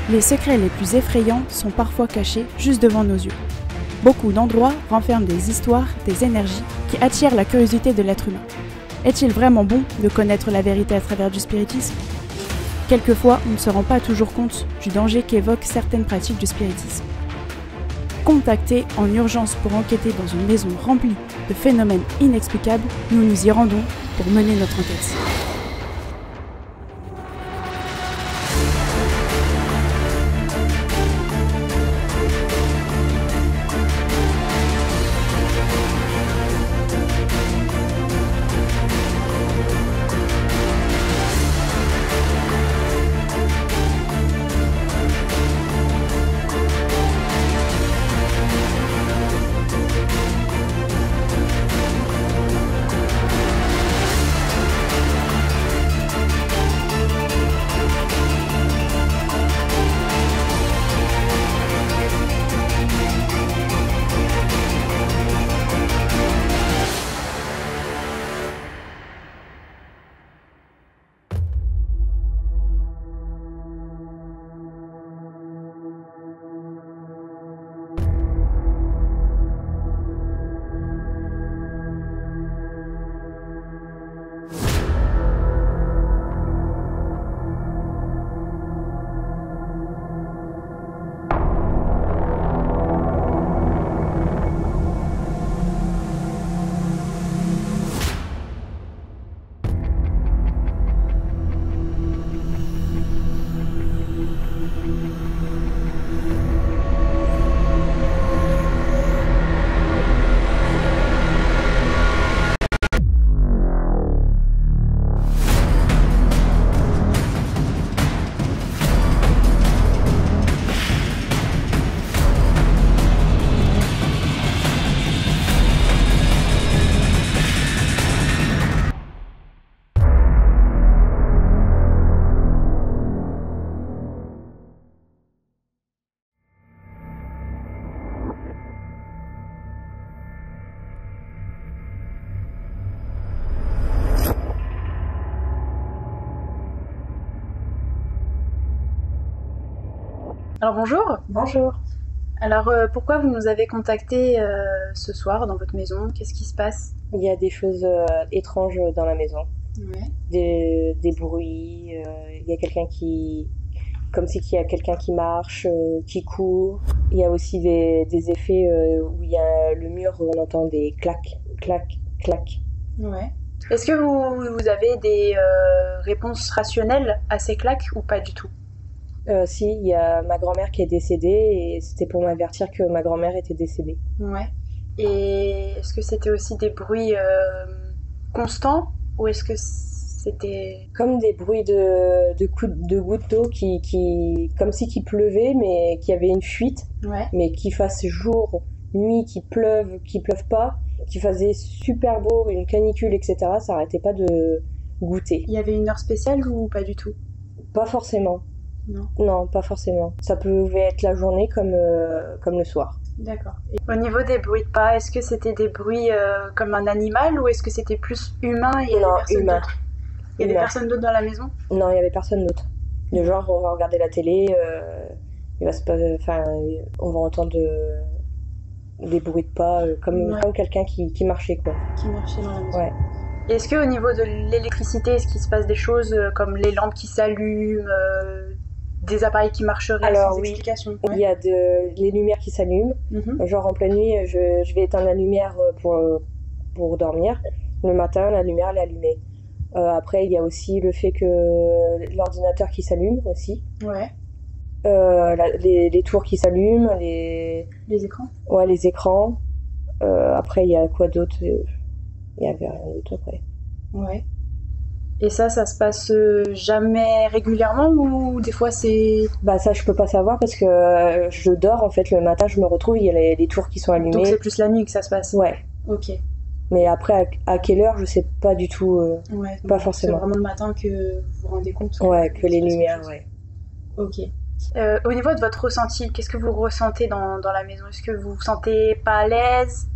Les secrets les plus effrayants sont parfois cachés juste devant nos yeux. Beaucoup d'endroits renferment des histoires, des énergies qui attirent la curiosité de l'être humain. Est-il vraiment bon de connaître la vérité à travers du spiritisme ? Quelquefois, on ne se rend pas toujours compte du danger qu'évoquent certaines pratiques du spiritisme. Contactés en urgence pour enquêter dans une maison remplie de phénomènes inexplicables, nous nous y rendons pour mener notre enquête. Alors bonjour. Bonjour. Alors pourquoi vous nous avez contacté ce soir dans votre maison? Qu'est-ce qui se passe? Il y a des choses étranges dans la maison. Ouais. Des bruits, il y a quelqu'un qui... Comme si il y a quelqu'un qui marche, qui court. Il y a aussi des effets où il y a le mur où on entend des clac, clac, clac. Ouais. Est-ce que vous avez des réponses rationnelles à ces claques ou pas du tout? Si, il y a ma grand-mère qui est décédée et c'était pour m'avertir que ma grand-mère était décédée. Ouais. Et est-ce que c'était aussi des bruits constants ou est-ce que c'était... Comme des bruits de gouttes d'eau comme si qu'il pleuvait mais qu'il y avait une fuite. Ouais. Mais qu'il fasse jour, nuit, qu'il pleuve pas, qu'il faisait super beau, une canicule, etc. Ça arrêtait pas de goûter. Il y avait une heure spéciale ou pas du tout? Pas forcément. Non. Non, pas forcément. Ça pouvait être la journée comme le soir. D'accord. Et au niveau des bruits de pas, est-ce que c'était des bruits comme un animal ou est-ce que c'était plus humain et humain. Il y avait personne d'autre dans la maison? Non, il y avait personne d'autre. Le genre, on va regarder la télé, on va entendre des bruits de pas, comme quelqu'un qui marchait, quoi. Qui marchait dans la maison. Ouais. Et est-ce qu'au niveau de l'électricité, est-ce qu'il se passe des choses comme les lampes qui s'allument, des appareils qui marcheraient sans explication? Il y a les lumières qui s'allument. Genre en pleine nuit, je vais éteindre la lumière pour dormir. Le matin, la lumière elle est allumée. Après, il y a aussi le fait que l'ordinateur qui s'allume aussi. Ouais. Les tours qui s'allument, les écrans. Ouais, les écrans. Après, il y a quoi d'autre? Il y avait rien d'autre après. Ouais. Et ça se passe jamais régulièrement ou des fois c'est... Bah ça je peux pas savoir parce que je dors en fait le matin, je me retrouve, il y a les tours qui sont allumées. Donc c'est plus la nuit que ça se passe? Ouais. Ok. Mais après à quelle heure je sais pas du tout, ouais, pas forcément. C'est vraiment le matin que vous vous rendez compte? Ouais, que les lumières, ouais. Ok. Au niveau de votre ressenti, qu'est-ce que vous ressentez dans la maison? Est-ce que vous vous sentez pas à l'aise?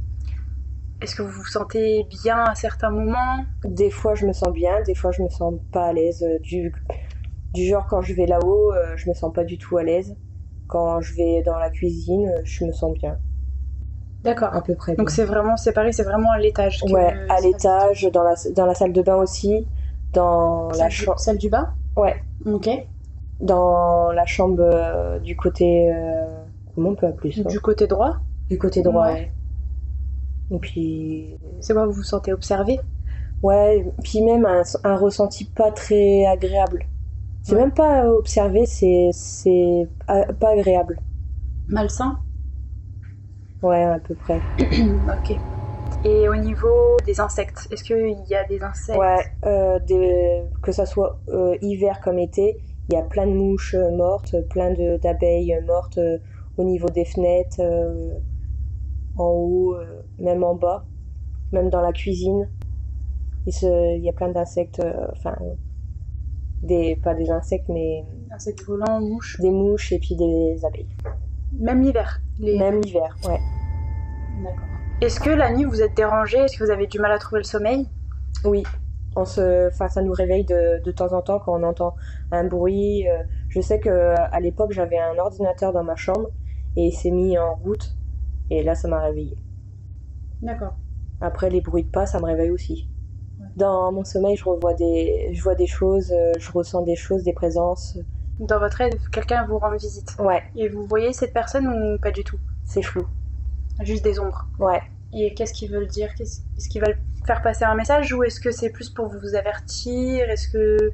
Est-ce que vous vous sentez bien à certains moments? Des fois je me sens bien, des fois je me sens pas à l'aise. Du genre, quand je vais là-haut, je me sens pas du tout à l'aise. Quand je vais dans la cuisine, je me sens bien. D'accord. À peu près. Donc c'est vraiment séparé, c'est vraiment à l'étage. Ouais, à l'étage, dans la salle de bain aussi, dans la chambre. Salle du bas? Ouais. Ok. Dans la chambre du côté. Comment on peut appeler ça? Du côté droit? Du côté droit, ouais. Et puis. C'est quoi, vous vous sentez observé? Ouais, puis même un ressenti pas très agréable. C'est même pas observé, c'est pas agréable. Malsain? Ouais, à peu près. Ok. Et au niveau des insectes, est-ce qu'il y a des insectes? Ouais, que ça soit hiver comme été, il y a plein de mouches mortes, plein d'abeilles mortes au niveau des fenêtres, en haut, même en bas, même dans la cuisine. Il y a plein d'insectes, enfin, pas des insectes, mais... Insectes volants, mouches? Des mouches et puis des abeilles. Même l'hiver? Même l'hiver, ouais. D'accord. Est-ce que la nuit vous êtes dérangé? Est-ce que vous avez du mal à trouver le sommeil? Oui. Ça nous réveille de temps en temps quand on entend un bruit. Je sais qu'à l'époque, j'avais un ordinateur dans ma chambre et il s'est mis en route. Et là, ça m'a réveillée. D'accord. Après, les bruits de pas, ça me réveille aussi. Ouais. Dans mon sommeil, je vois des choses, je ressens des choses, des présences. Dans votre rêve, quelqu'un vous rend visite? Ouais. Et vous voyez cette personne ou pas du tout? C'est flou. Juste des ombres? Ouais. Et qu'est-ce qu'ils veulent dire? Est-ce qu'ils veulent faire passer un message ou est-ce que c'est plus pour vous avertir? Est-ce que...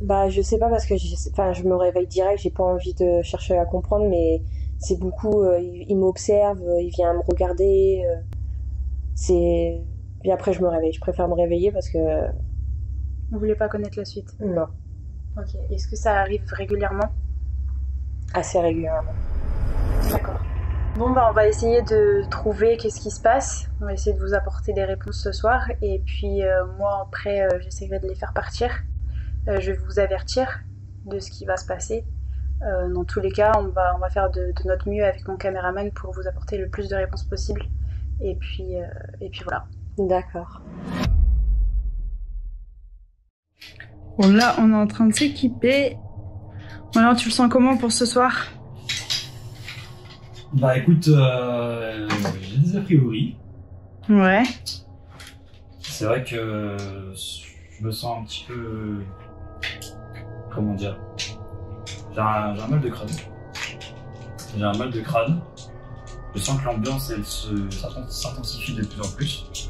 Bah, je sais pas parce que je me réveille direct, j'ai pas envie de chercher à comprendre, mais c'est beaucoup, il m'observe, il vient me regarder, Puis après je me réveille, je préfère me réveiller parce que... Vous voulez pas connaître la suite? Non. Ok, est-ce que ça arrive régulièrement? Assez régulièrement. D'accord. Bon, bah on va essayer de trouver qu'est-ce qui se passe, on va essayer de vous apporter des réponses ce soir, et puis moi après j'essaierai de les faire partir. Je vais vous avertir de ce qui va se passer. Dans tous les cas, on va faire de notre mieux avec mon caméraman pour vous apporter le plus de réponses possible. Et puis voilà. D'accord. Bon, là, on est en train de s'équiper. Alors, tu le sens comment pour ce soir? Bah écoute, j'ai des a priori. Ouais. C'est vrai que je me sens un petit peu... Comment dire? J'ai un mal de crâne. J'ai un mal de crâne. Je sens que l'ambiance, elle s'intensifie de plus en plus.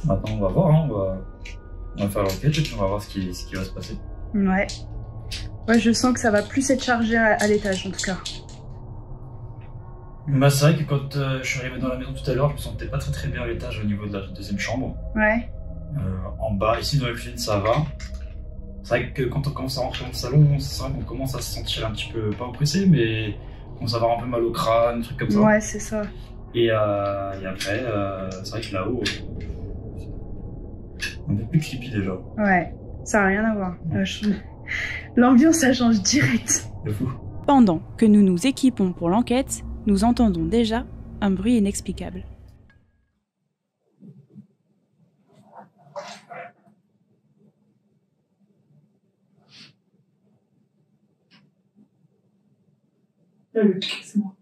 Maintenant, on va voir, hein, on va faire l'enquête et puis on va voir ce qui va se passer. Ouais. Ouais, je sens que ça va plus être chargé à l'étage, en tout cas. Bah, c'est vrai que quand je suis arrivé dans la maison tout à l'heure, je me sentais pas très bien à l'étage au niveau de la deuxième chambre. Ouais. En bas, ici dans la cuisine, ça va. C'est vrai que quand on commence à rentrer dans le salon, c'est vrai qu'on commence à se sentir un petit peu, pas oppressé, mais on commence à avoir un peu mal au crâne, des trucs comme ça. Ouais, c'est ça. Et après, c'est vrai que là-haut, un peu plus creepy déjà. Ouais, ça n'a rien à voir. L'ambiance, ça change direct. C'est fou. Pendant que nous nous équipons pour l'enquête, nous entendons déjà un bruit inexplicable. C'est moi.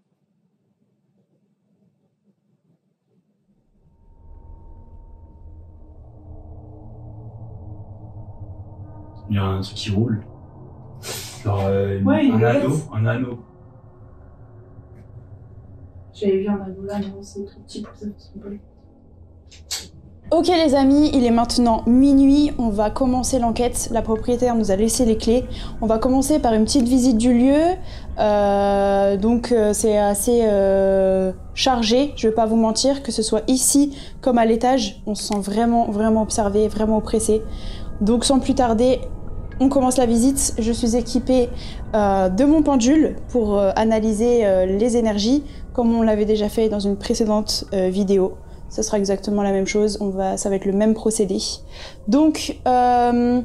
Il y a un truc qui roule. Genre ouais, un anneau. J'avais vu un anneau là, non, c'est trop petit pour ça, c'est pas. Ok les amis, il est maintenant minuit, on va commencer l'enquête. La propriétaire nous a laissé les clés. On va commencer par une petite visite du lieu. Donc c'est assez chargé, je vais pas vous mentir, que ce soit ici comme à l'étage. On se sent vraiment observé, vraiment oppressé. Donc sans plus tarder, on commence la visite. Je suis équipée de mon pendule pour analyser les énergies, comme on l'avait déjà fait dans une précédente vidéo. Ça sera exactement la même chose, ça va être le même procédé. Donc là,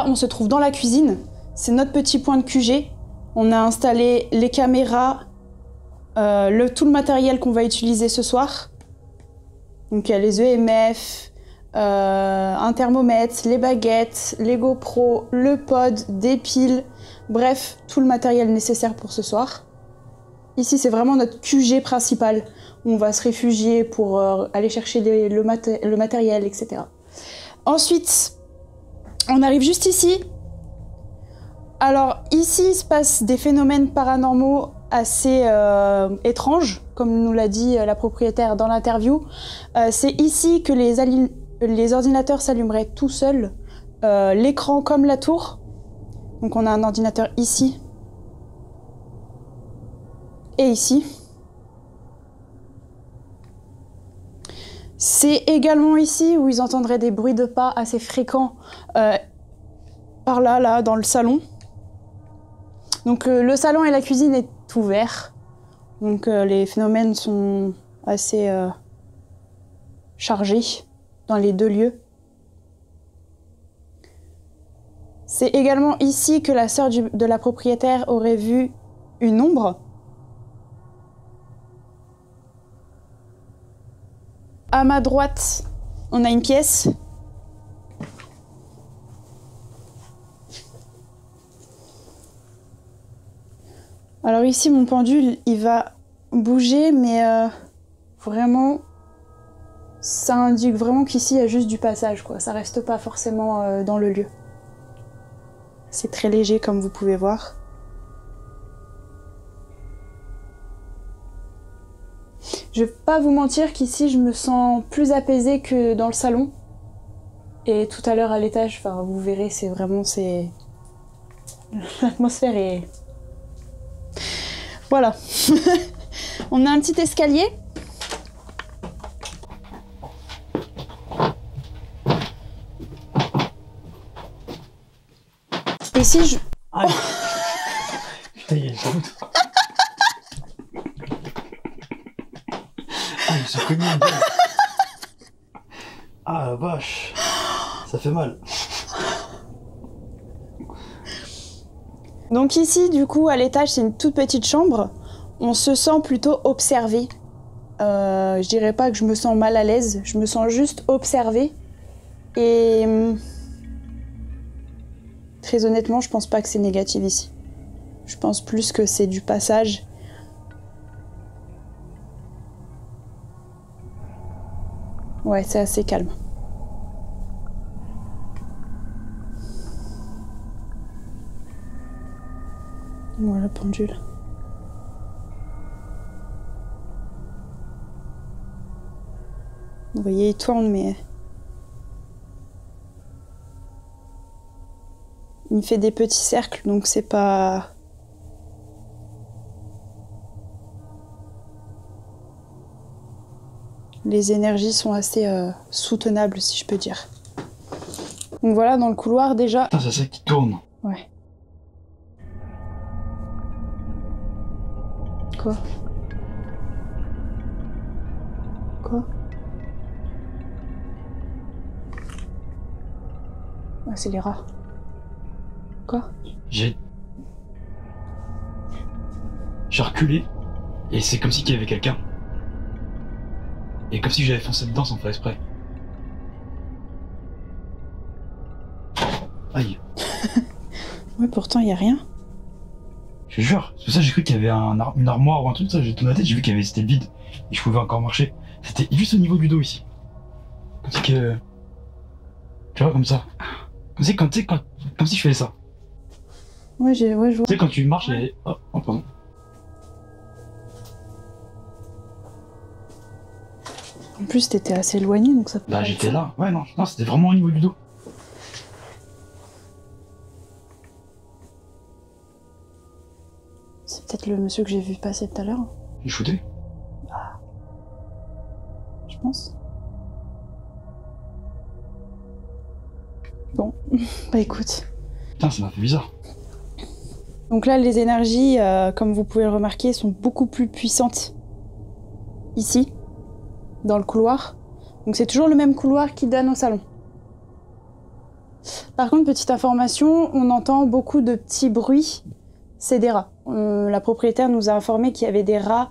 on se trouve dans la cuisine. C'est notre petit point de QG. On a installé les caméras, tout le matériel qu'on va utiliser ce soir. Donc il y a les EMF, un thermomètre, les baguettes, les GoPro, le pod, des piles, bref, tout le matériel nécessaire pour ce soir. Ici, c'est vraiment notre QG principal, où on va se réfugier pour aller chercher le matériel, etc. Ensuite, on arrive juste ici. Alors, ici, il se passe des phénomènes paranormaux assez étranges, comme nous l'a dit la propriétaire dans l'interview. C'est ici que les ordinateurs s'allumeraient tout seuls, l'écran comme la tour. Donc on a un ordinateur ici et ici. C'est également ici où ils entendraient des bruits de pas assez fréquents par là, dans le salon. Donc le salon et la cuisine est ouvert. Donc les phénomènes sont assez chargés dans les deux lieux. C'est également ici que la sœur de la propriétaire aurait vu une ombre. À ma droite, on a une pièce. Alors ici, mon pendule, il va bouger, mais vraiment, ça indique vraiment qu'ici, il y a juste du passage, quoi. Ça reste pas forcément dans le lieu. C'est très léger, comme vous pouvez voir. Je vais pas vous mentir qu'ici, je me sens plus apaisée que dans le salon. Et tout à l'heure à l'étage, enfin, vous verrez, c'est vraiment, l'atmosphère est... Voilà. On a un petit escalier. Et si je... Aïe. Putain, il y a une route. Ah, je me suis cogné une gueule. Ah, la vache. Ça fait mal. Donc ici, du coup, à l'étage, c'est une toute petite chambre. On se sent plutôt observé. Je dirais pas que je me sens mal à l'aise, je me sens juste observée. Et... très honnêtement, je pense pas que c'est négatif ici. Je pense plus que c'est du passage. Ouais, c'est assez calme. Voilà, pendule. Vous voyez, il tourne, mais... il fait des petits cercles, donc c'est pas... les énergies sont assez soutenables, si je peux dire. Donc voilà, dans le couloir, déjà... Putain, c'est ça qui tourne. Ouais. Quoi? Quoi? Ah, c'est les rats. Quoi? J'ai reculé, et c'est comme si qu'il y avait quelqu'un. Et comme si j'avais foncé dedans sans faire exprès. Aïe. Ouais, pourtant, il y a rien. Je te jure, c'est pour ça que j'ai cru qu'il y avait une armoire ou un truc, ça, j'ai tourné la tête, j'ai vu c'était vide, et je pouvais encore marcher. C'était juste au niveau du dos ici. Comme si que... tu vois, comme ça. Comme si, comme si je faisais ça. Ouais, je vois. Tu sais, quand tu marches et... oh, pardon. En plus, t'étais assez éloigné, donc ça peut... Bah, j'étais là. Ouais, non, c'était vraiment au niveau du dos. C'est peut-être le monsieur que j'ai vu passer tout à l'heure. Il shootait. Bah... je pense. Bon, bah écoute. Putain, ça m'a fait bizarre. Donc là, les énergies, comme vous pouvez le remarquer, sont beaucoup plus puissantes. Ici, dans le couloir. Donc c'est toujours le même couloir qui donne au salon. Par contre, petite information, on entend beaucoup de petits bruits. C'est des rats. La propriétaire nous a informé qu'il y avait des rats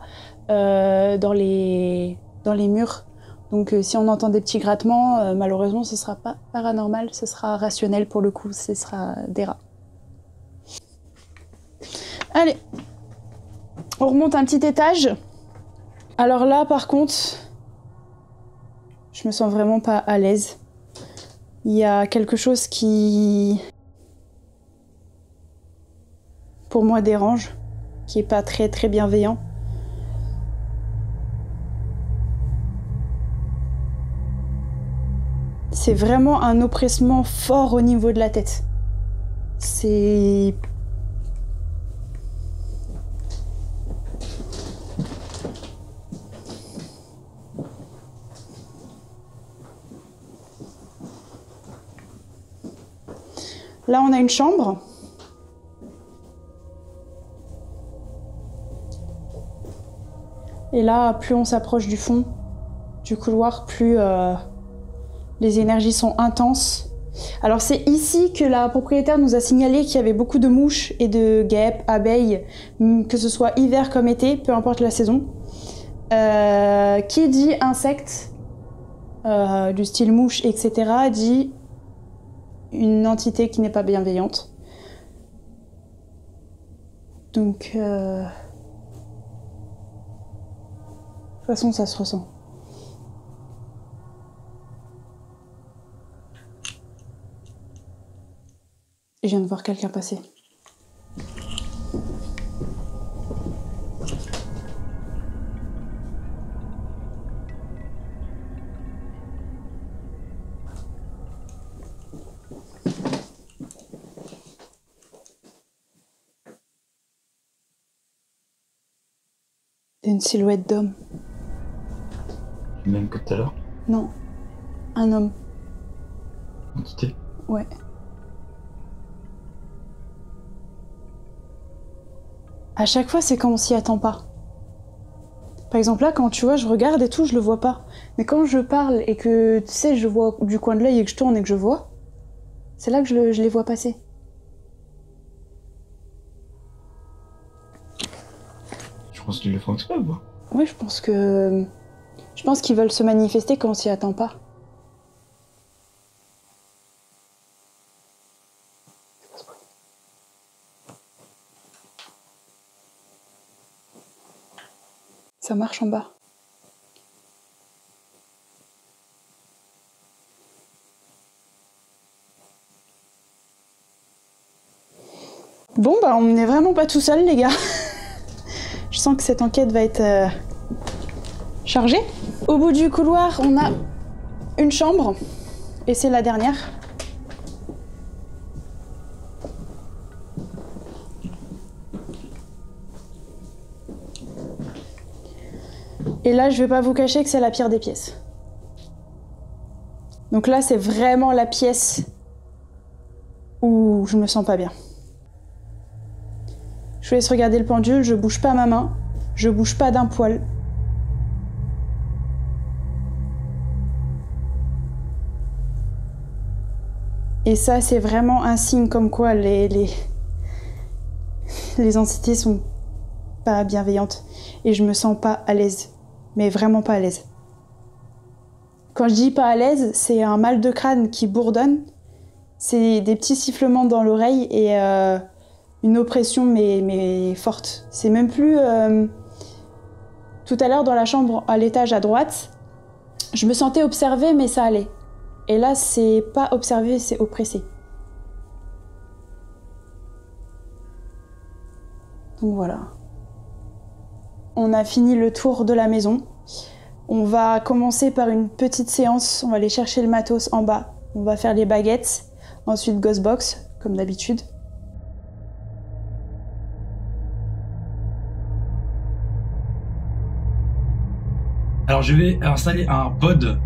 dans les murs. Donc si on entend des petits grattements, malheureusement ce sera pas paranormal, ce sera rationnel pour le coup, ce sera des rats. Allez, on remonte un petit étage. Alors là par contre, je me sens vraiment pas à l'aise. Il y a quelque chose qui, pour moi, dérange, qui est pas très bienveillant. C'est vraiment un oppressement fort au niveau de la tête. C'est... Là, on a une chambre. Et là, plus on s'approche du fond du couloir, plus les énergies sont intenses. Alors c'est ici que la propriétaire nous a signalé qu'il y avait beaucoup de mouches et de guêpes, abeilles, que ce soit hiver comme été, peu importe la saison. Qui dit insectes, du style mouche, etc., dit une entité qui n'est pas bienveillante. Donc, de toute façon, ça se ressent. Et je viens de voir quelqu'un passer. Une silhouette d'homme. Même que tout à l'heure? Non, un homme. Entité? Ouais. À chaque fois, c'est quand on s'y attend pas. Par exemple, là, quand tu vois, je regarde et tout, je le vois pas. Mais quand je parle et que, tu sais, je vois du coin de l'œil et que je tourne et que je vois, c'est là que je les vois passer. Je pense qu'ils le font exprès ou pas? Ouais, je pense qu'ils veulent se manifester quand on s'y attend pas. Ça marche en bas. Bon, bah on n'est vraiment pas tout seul, les gars. Je sens que cette enquête va être chargée. Au bout du couloir, on a une chambre, et c'est la dernière. Et là, je vais pas vous cacher que c'est la pire des pièces. Donc là, c'est vraiment la pièce où je me sens pas bien. Je vous laisse regarder le pendule, je bouge pas ma main, je bouge pas d'un poil. Et ça, c'est vraiment un signe comme quoi les entités sont pas bienveillantes. Et je me sens pas à l'aise. Mais vraiment pas à l'aise. Quand je dis pas à l'aise, c'est un mal de crâne qui bourdonne. C'est des petits sifflements dans l'oreille et une oppression mais forte. C'est même plus... Tout à l'heure, dans la chambre à l'étage à droite, je me sentais observée, mais ça allait. Et là, c'est pas observé, c'est oppressé. Donc voilà. On a fini le tour de la maison. On va commencer par une petite séance. On va aller chercher le matos en bas. On va faire les baguettes. Ensuite, Ghostbox, comme d'habitude. Alors je vais installer un pod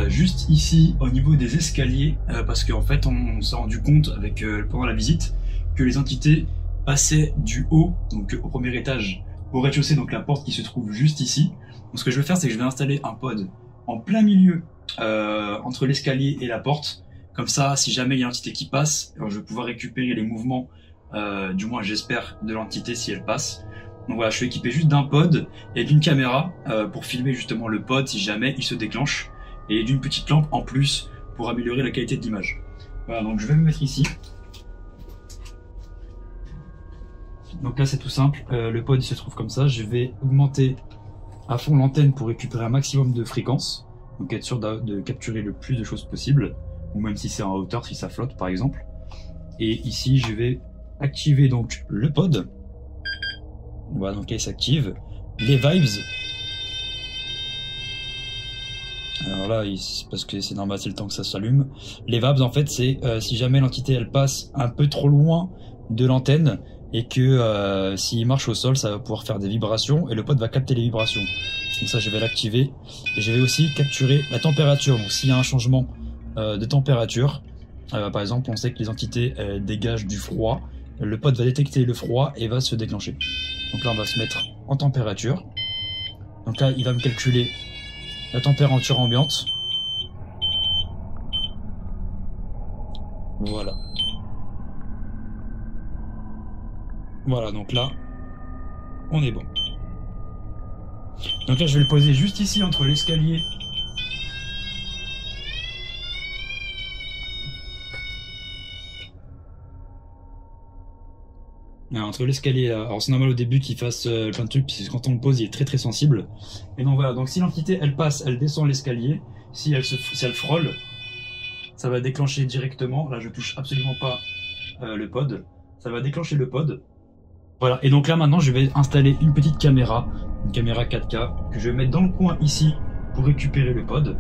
juste ici au niveau des escaliers parce qu'en fait on s'est rendu compte avec pendant la visite que les entités passaient du haut, donc au premier étage, au rez-de-chaussée, donc la porte qui se trouve juste ici. Donc ce que je vais faire, c'est que je vais installer un pod en plein milieu entre l'escalier et la porte. Comme ça, si jamais il y a une entité qui passe, alors je vais pouvoir récupérer les mouvements, du moins j'espère, de l'entité si elle passe. Donc voilà, je suis équipé juste d'un pod et d'une caméra pour filmer justement le pod si jamais il se déclenche, et d'une petite lampe en plus pour améliorer la qualité de l'image. Voilà, donc je vais me mettre ici. Donc là c'est tout simple, le pod il se trouve comme ça, je vais augmenter à fond l'antenne pour récupérer un maximum de fréquences, donc être sûr de capturer le plus de choses possible, ou même si c'est en hauteur, si ça flotte par exemple. Et ici je vais activer donc le pod. Voilà, donc là il s'active. Les vibes. Alors là, parce que c'est normal, c'est le temps que ça s'allume. Les vibes, en fait, c'est si jamais l'entité elle passe un peu trop loin de l'antenne et que s'il marche au sol, ça va pouvoir faire des vibrations et le pod va capter les vibrations. Donc ça, je vais l'activer. Et je vais aussi capturer la température. Donc s'il y a un changement de température, par exemple, on sait que les entités dégagent du froid. Le pod va détecter le froid et va se déclencher. Donc là, on va se mettre en température. Donc là, il va me calculer la température ambiante. Voilà. Voilà, donc là, on est bon. Donc là, je vais le poser juste ici entre l'escalier entre l'escalier là. Alors c'est normal au début qu'il fasse plein de trucs, puisque quand on le pose il est très très sensible. Et donc voilà, donc si l'entité elle passe, elle descend l'escalier, si elle frôle, ça va déclencher directement, là je touche absolument pas le pod, ça va déclencher le pod. Voilà, et donc là maintenant je vais installer une petite caméra, une caméra 4K, que je vais mettre dans le coin ici pour récupérer le pod. Donc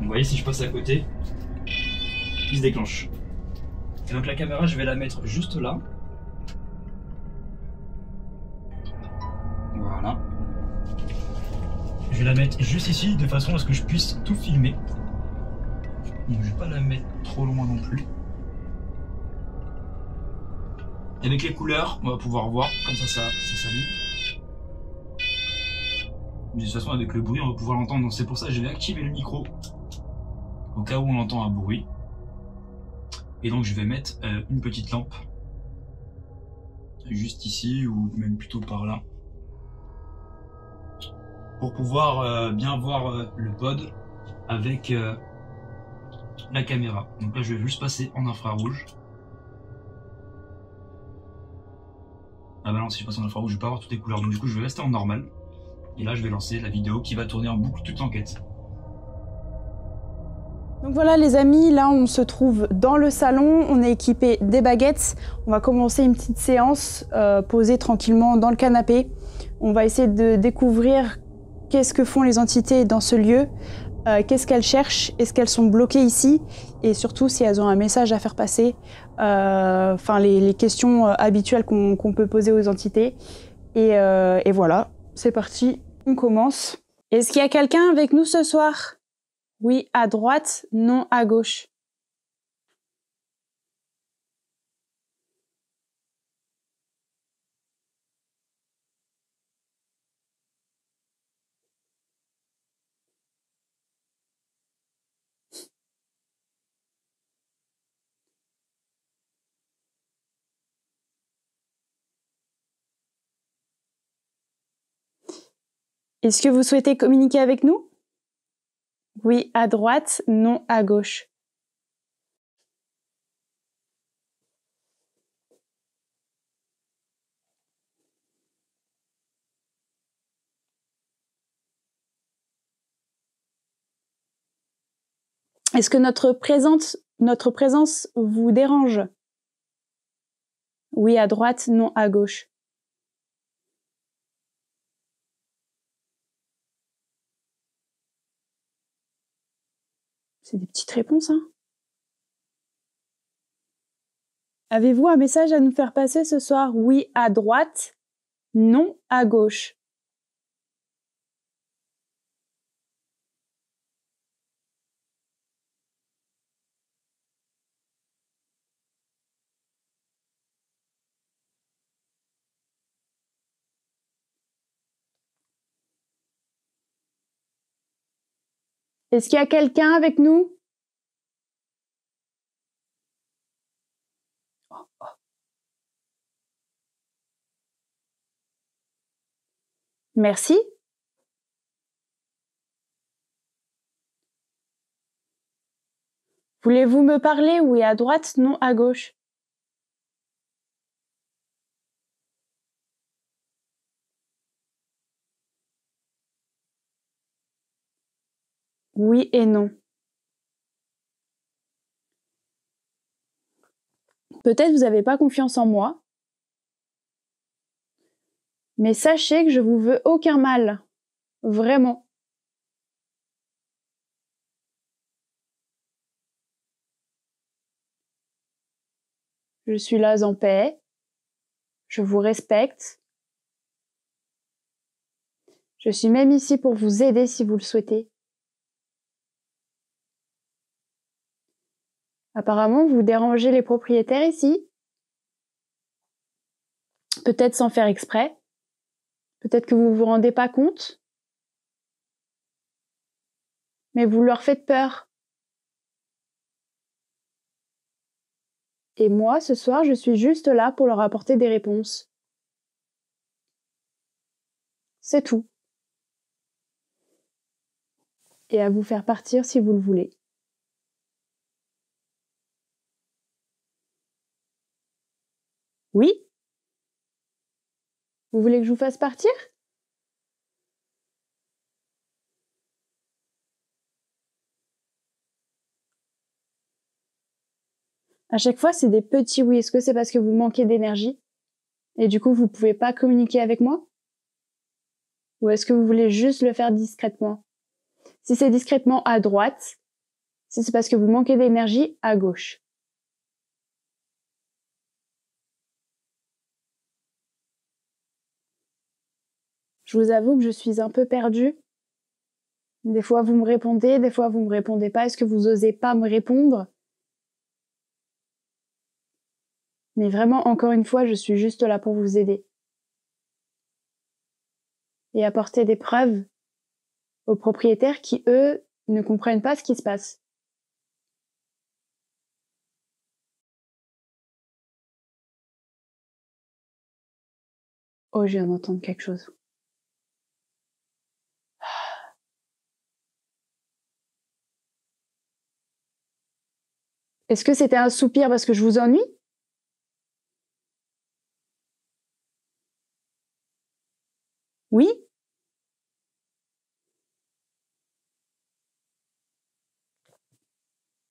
vous voyez, si je passe à côté, il se déclenche. Et donc la caméra je vais la mettre juste là. Voilà. Je vais la mettre juste ici de façon à ce que je puisse tout filmer. Donc je vais pas la mettre trop loin non plus. Et avec les couleurs, on va pouvoir voir, comme ça s'allume. De toute façon avec le bruit on va pouvoir l'entendre, donc c'est pour ça que je vais activer le micro au cas où on entend un bruit. Et donc je vais mettre une petite lampe juste ici, ou même plutôt par là, pour pouvoir bien voir le pod avec la caméra. Donc là je vais juste passer en infrarouge. Ah bah non, si je passe en infrarouge je vais pas avoir toutes les couleurs, donc du coup je vais rester en normal. Et là je vais lancer la vidéo qui va tourner en boucle toute l'enquête. Donc voilà les amis, là on se trouve dans le salon, on est équipé des baguettes. On va commencer une petite séance posée tranquillement dans le canapé. On va essayer de découvrir qu'est-ce que font les entités dans ce lieu, qu'est-ce qu'elles cherchent, est-ce qu'elles sont bloquées ici, et surtout si elles ont un message à faire passer, enfin les questions habituelles qu'on peut poser aux entités. Et voilà, c'est parti, on commence. Est-ce qu'il y a quelqu'un avec nous ce soir ? Oui, à droite, non à gauche. Est-ce que vous souhaitez communiquer avec nous ? Oui, à droite, non à gauche. Est-ce que notre présence vous dérange ? Oui, à droite, non à gauche. C'est des petites réponses, hein ? Avez-vous un message à nous faire passer ce soir ? Oui, à droite, non à gauche. Est-ce qu'il y a quelqu'un avec nous ? Merci. Voulez-vous me parler? Oui, à droite, non, à gauche. Oui et non. Peut-être vous n'avez pas confiance en moi, mais sachez que je vous veux aucun mal. Vraiment. Je suis là en paix. Je vous respecte. Je suis même ici pour vous aider si vous le souhaitez. Apparemment, vous dérangez les propriétaires ici. Peut-être sans faire exprès. Peut-être que vous vous rendez pas compte. Mais vous leur faites peur. Et moi, ce soir, je suis juste là pour leur apporter des réponses. C'est tout. Et à vous faire partir si vous le voulez. Oui? Vous voulez que je vous fasse partir? À chaque fois, c'est des petits oui. Est-ce que c'est parce que vous manquez d'énergie? Et du coup, vous pouvez pas communiquer avec moi? Ou est-ce que vous voulez juste le faire discrètement? Si c'est discrètement, à droite. Si c'est parce que vous manquez d'énergie, à gauche. Je vous avoue que je suis un peu perdue. Des fois, vous me répondez, des fois, vous me répondez pas. Est-ce que vous osez pas me répondre? Mais vraiment, encore une fois, je suis juste là pour vous aider. Et apporter des preuves aux propriétaires qui, eux, ne comprennent pas ce qui se passe. Oh, je viens d'entendre quelque chose. Est-ce que c'était un soupir parce que je vous ennuie? Oui?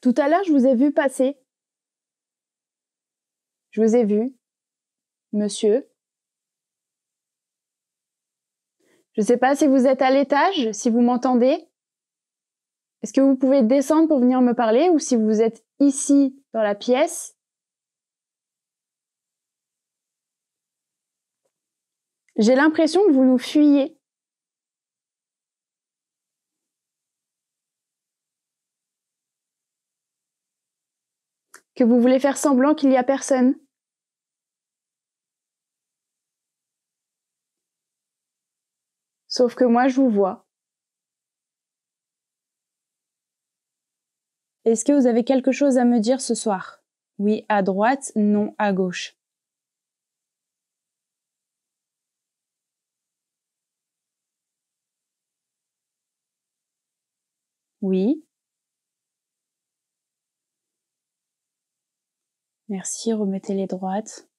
Tout à l'heure, je vous ai vu passer. Je vous ai vu, monsieur. Je ne sais pas si vous êtes à l'étage, si vous m'entendez. Est-ce que vous pouvez descendre pour venir me parler ou si vous êtes ici dans la pièce? J'ai l'impression que vous nous fuyez. Que vous voulez faire semblant qu'il n'y a personne. Sauf que moi, je vous vois. Est-ce que vous avez quelque chose à me dire ce soir? Oui, à droite, non, à gauche. Oui. Merci, remettez les droites.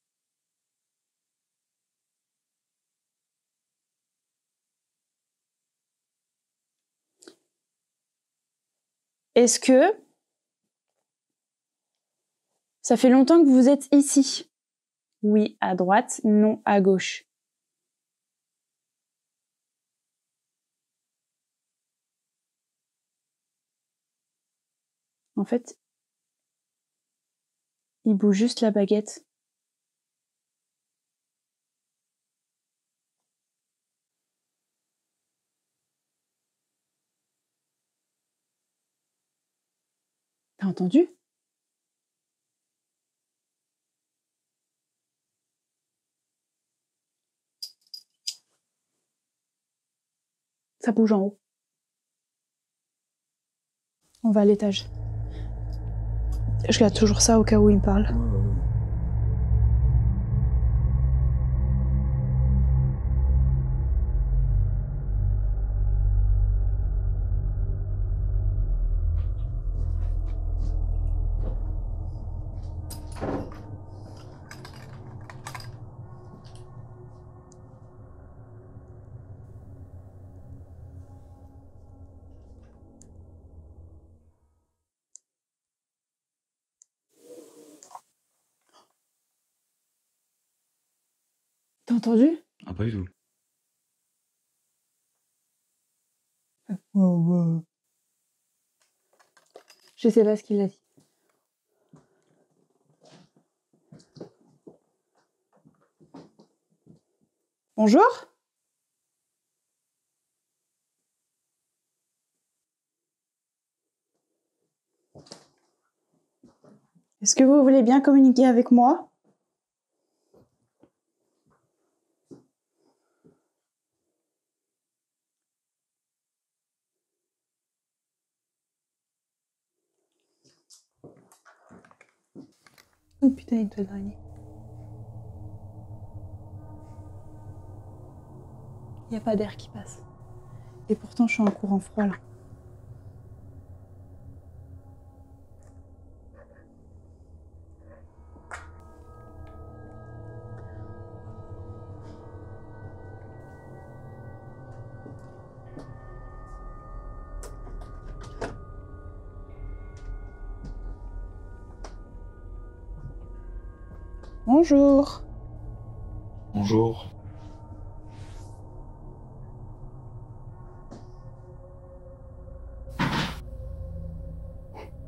Est-ce que ça fait longtemps que vous êtes ici? Oui, à droite, non, à gauche. En fait, il bouge juste la baguette. T'as entendu? Ça bouge en haut. On va à l'étage. Je garde toujours ça au cas où il me parle. T'as entendu? Ah, pas du tout. Je sais pas ce qu'il a dit. Bonjour? Est-ce que vous voulez bien communiquer avec moi? Oh putain, il doit drainer. Il n'y a pas d'air qui passe. Et pourtant, je suis en courant froid là. Bonjour. Bonjour.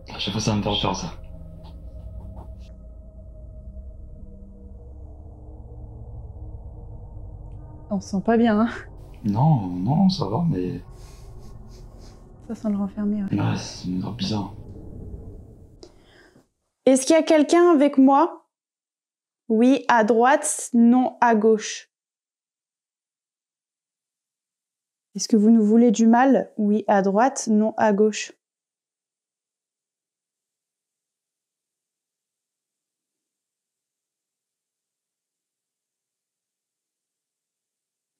À chaque fois, ça me fait peur, ça. On se sent pas bien, hein? Non, non, ça va, mais... Ça sent le renfermer, ouais. Ouais, c'est grave bizarre. Est-ce qu'il y a quelqu'un avec moi? Oui, à droite, non, à gauche. Est-ce que vous nous voulez du mal? Oui, à droite, non, à gauche.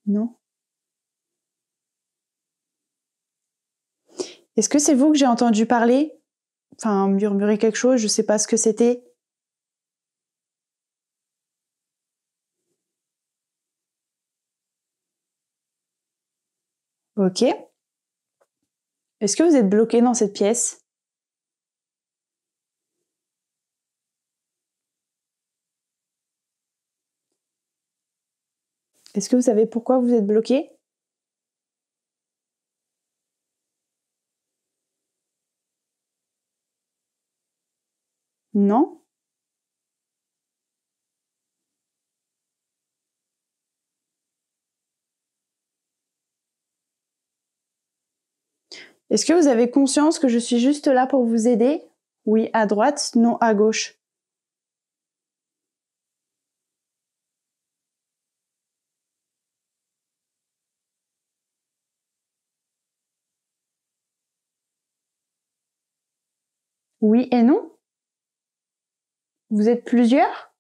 Non. Est-ce que c'est vous que j'ai entendu parler? Enfin, murmurer quelque chose, je sais pas ce que c'était. Ok. Est-ce que vous êtes bloqué dans cette pièce? Est-ce que vous savez pourquoi vous êtes bloqué? Non? Est-ce que vous avez conscience que je suis juste là pour vous aider? Oui, à droite, non, à gauche. Oui et non? Vous êtes plusieurs?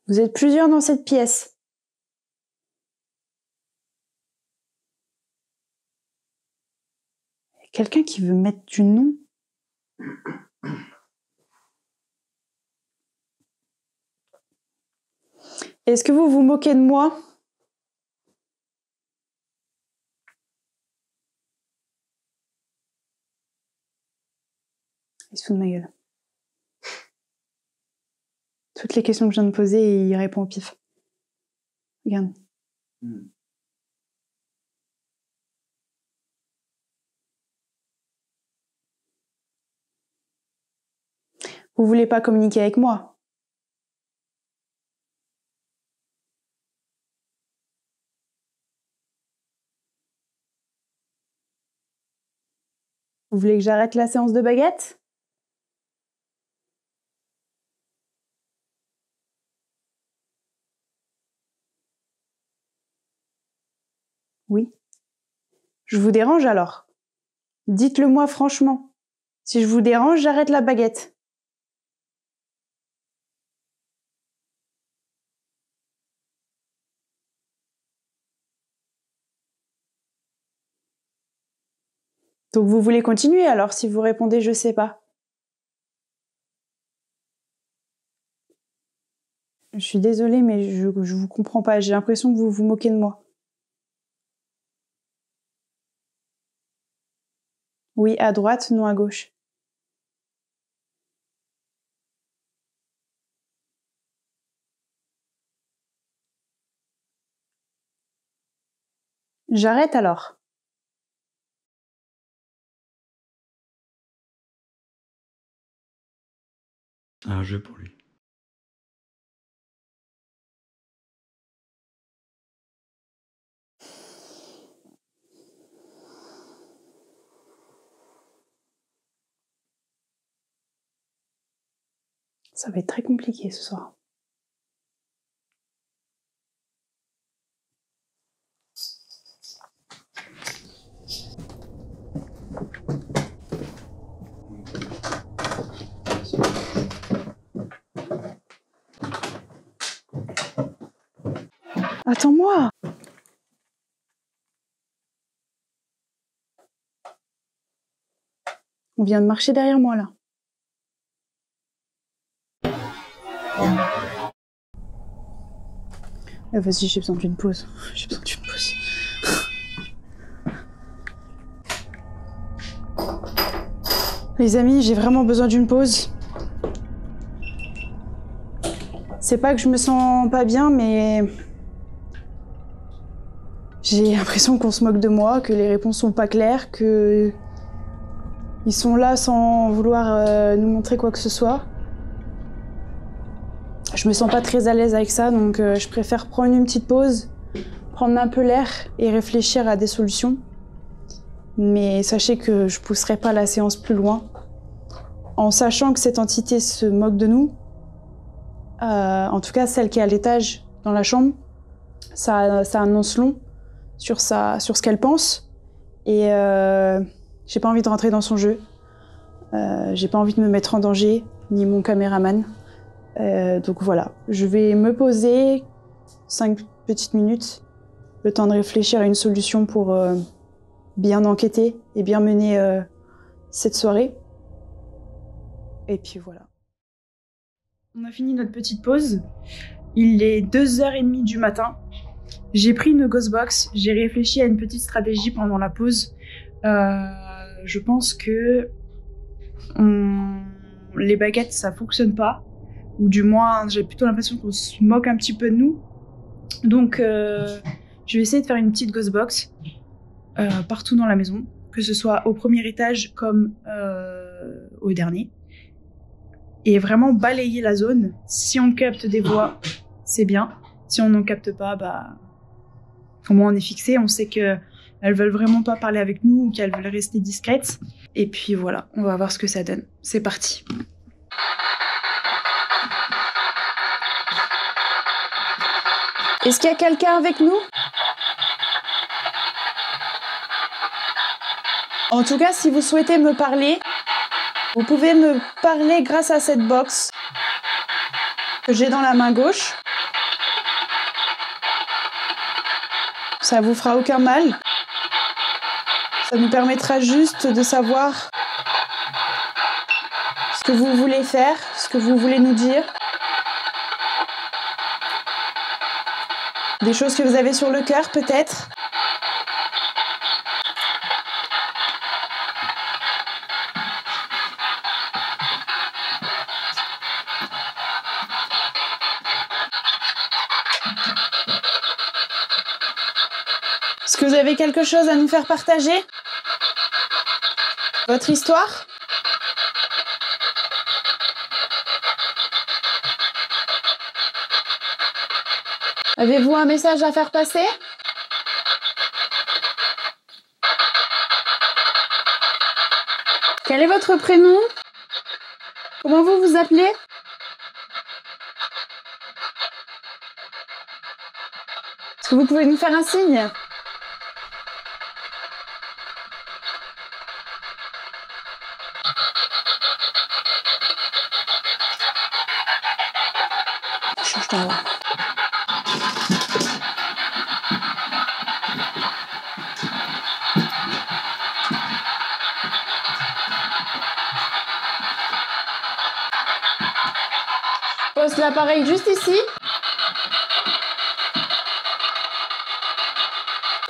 Vous êtes plusieurs dans cette pièce. Quelqu'un qui veut mettre du nom? Est-ce que vous vous moquez de moi? Il se fout de ma gueule. Toutes les questions que je viens de poser, il répond au pif. Regarde. Vous voulez pas communiquer avec moi? Vous voulez que j'arrête la séance de baguette? Oui. Je vous dérange alors? Dites-le moi franchement. Si je vous dérange, j'arrête la baguette. Donc vous voulez continuer alors si vous répondez je sais pas. Je suis désolée mais je vous comprends pas, j'ai l'impression que vous vous moquez de moi. Oui, à droite, non à gauche. J'arrête alors. Un jeu pour lui. Ça va être très compliqué ce soir. Attends-moi! On vient de marcher derrière moi là. Vas-y, j'ai besoin d'une pause. J'ai besoin d'une pause. Les amis, j'ai vraiment besoin d'une pause. C'est pas que je me sens pas bien, mais j'ai l'impression qu'on se moque de moi, que les réponses sont pas claires, que ils sont là sans vouloir nous montrer quoi que ce soit. Je me sens pas très à l'aise avec ça, donc je préfère prendre une petite pause, prendre un peu l'air et réfléchir à des solutions. Mais sachez que je pousserai pas la séance plus loin, en sachant que cette entité se moque de nous. En tout cas, celle qui est à l'étage dans la chambre, ça annonce long sur ce qu'elle pense. Et j'ai pas envie de rentrer dans son jeu. J'ai pas envie de me mettre en danger, ni mon caméraman. Donc voilà, je vais me poser 5 petites minutes, le temps de réfléchir à une solution pour bien enquêter et bien mener cette soirée. Et puis voilà. On a fini notre petite pause. Il est 2h30 du matin. J'ai pris une Ghostbox, j'ai réfléchi à une petite stratégie pendant la pause. Je pense que les baguettes, ça fonctionne pas. Ou du moins, j'ai plutôt l'impression qu'on se moque un petit peu de nous. Donc, je vais essayer de faire une petite Ghostbox partout dans la maison, que ce soit au premier étage comme au dernier. Et vraiment balayer la zone. Si on capte des voix, c'est bien. Si on n'en capte pas, bah, au moins on est fixé. On sait qu'elles veulent vraiment pas parler avec nous ou qu'elles veulent rester discrètes. Et puis voilà, on va voir ce que ça donne. C'est parti. Est-ce qu'il y a quelqu'un avec nous? En tout cas, si vous souhaitez me parler, vous pouvez me parler grâce à cette box que j'ai dans la main gauche. Ça vous fera aucun mal. Ça nous permettra juste de savoir ce que vous voulez faire, ce que vous voulez nous dire. Des choses que vous avez sur le cœur, peut-être. Est-ce que vous avez quelque chose à nous faire partager? Votre histoire? Avez-vous un message à faire passer? Quel est votre prénom? Comment vous vous appelez? Est-ce que vous pouvez nous faire un signe? Change d'endroit. Pose l'appareil juste ici.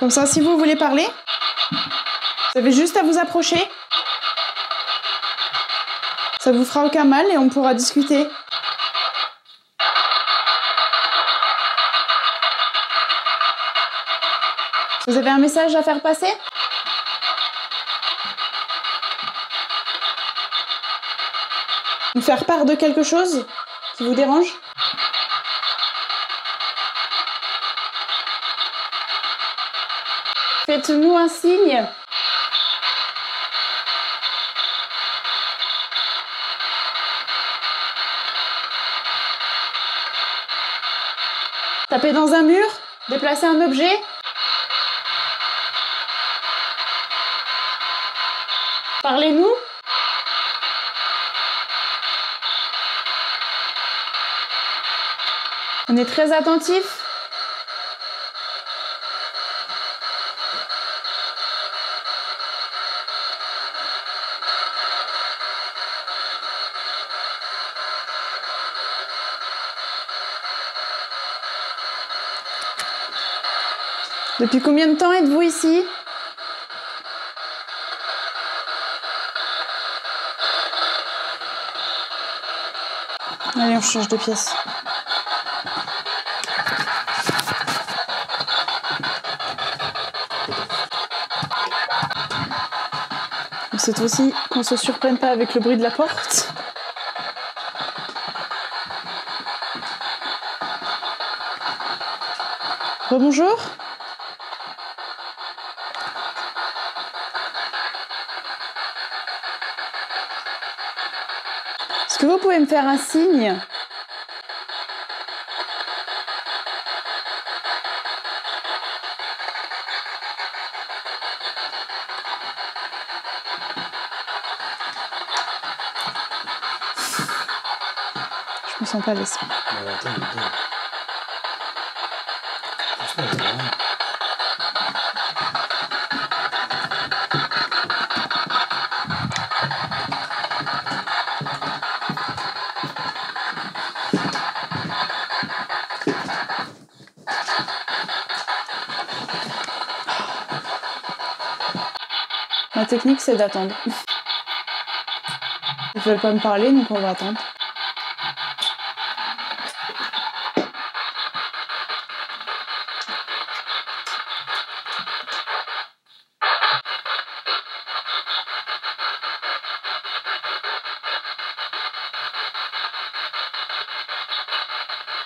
Comme ça, si vous voulez parler, vous avez juste à vous approcher. Ça vous fera aucun mal et on pourra discuter. Vous avez un message à faire passer? Nous faire part de quelque chose qui vous dérange? Faites-nous un signe. Tapez dans un mur, déplacez un objet. Parlez-nous. On est très attentifs. Depuis combien de temps êtes-vous ici? Allez, on change de pièce. Cette fois-ci, qu'on se surprenne pas avec le bruit de la porte. Rebonjour. Est-ce que vous pouvez me faire un signe? Je me sens pas laissée. Ma technique, c'est d'attendre. Ils veulent pas me parler, donc on va attendre.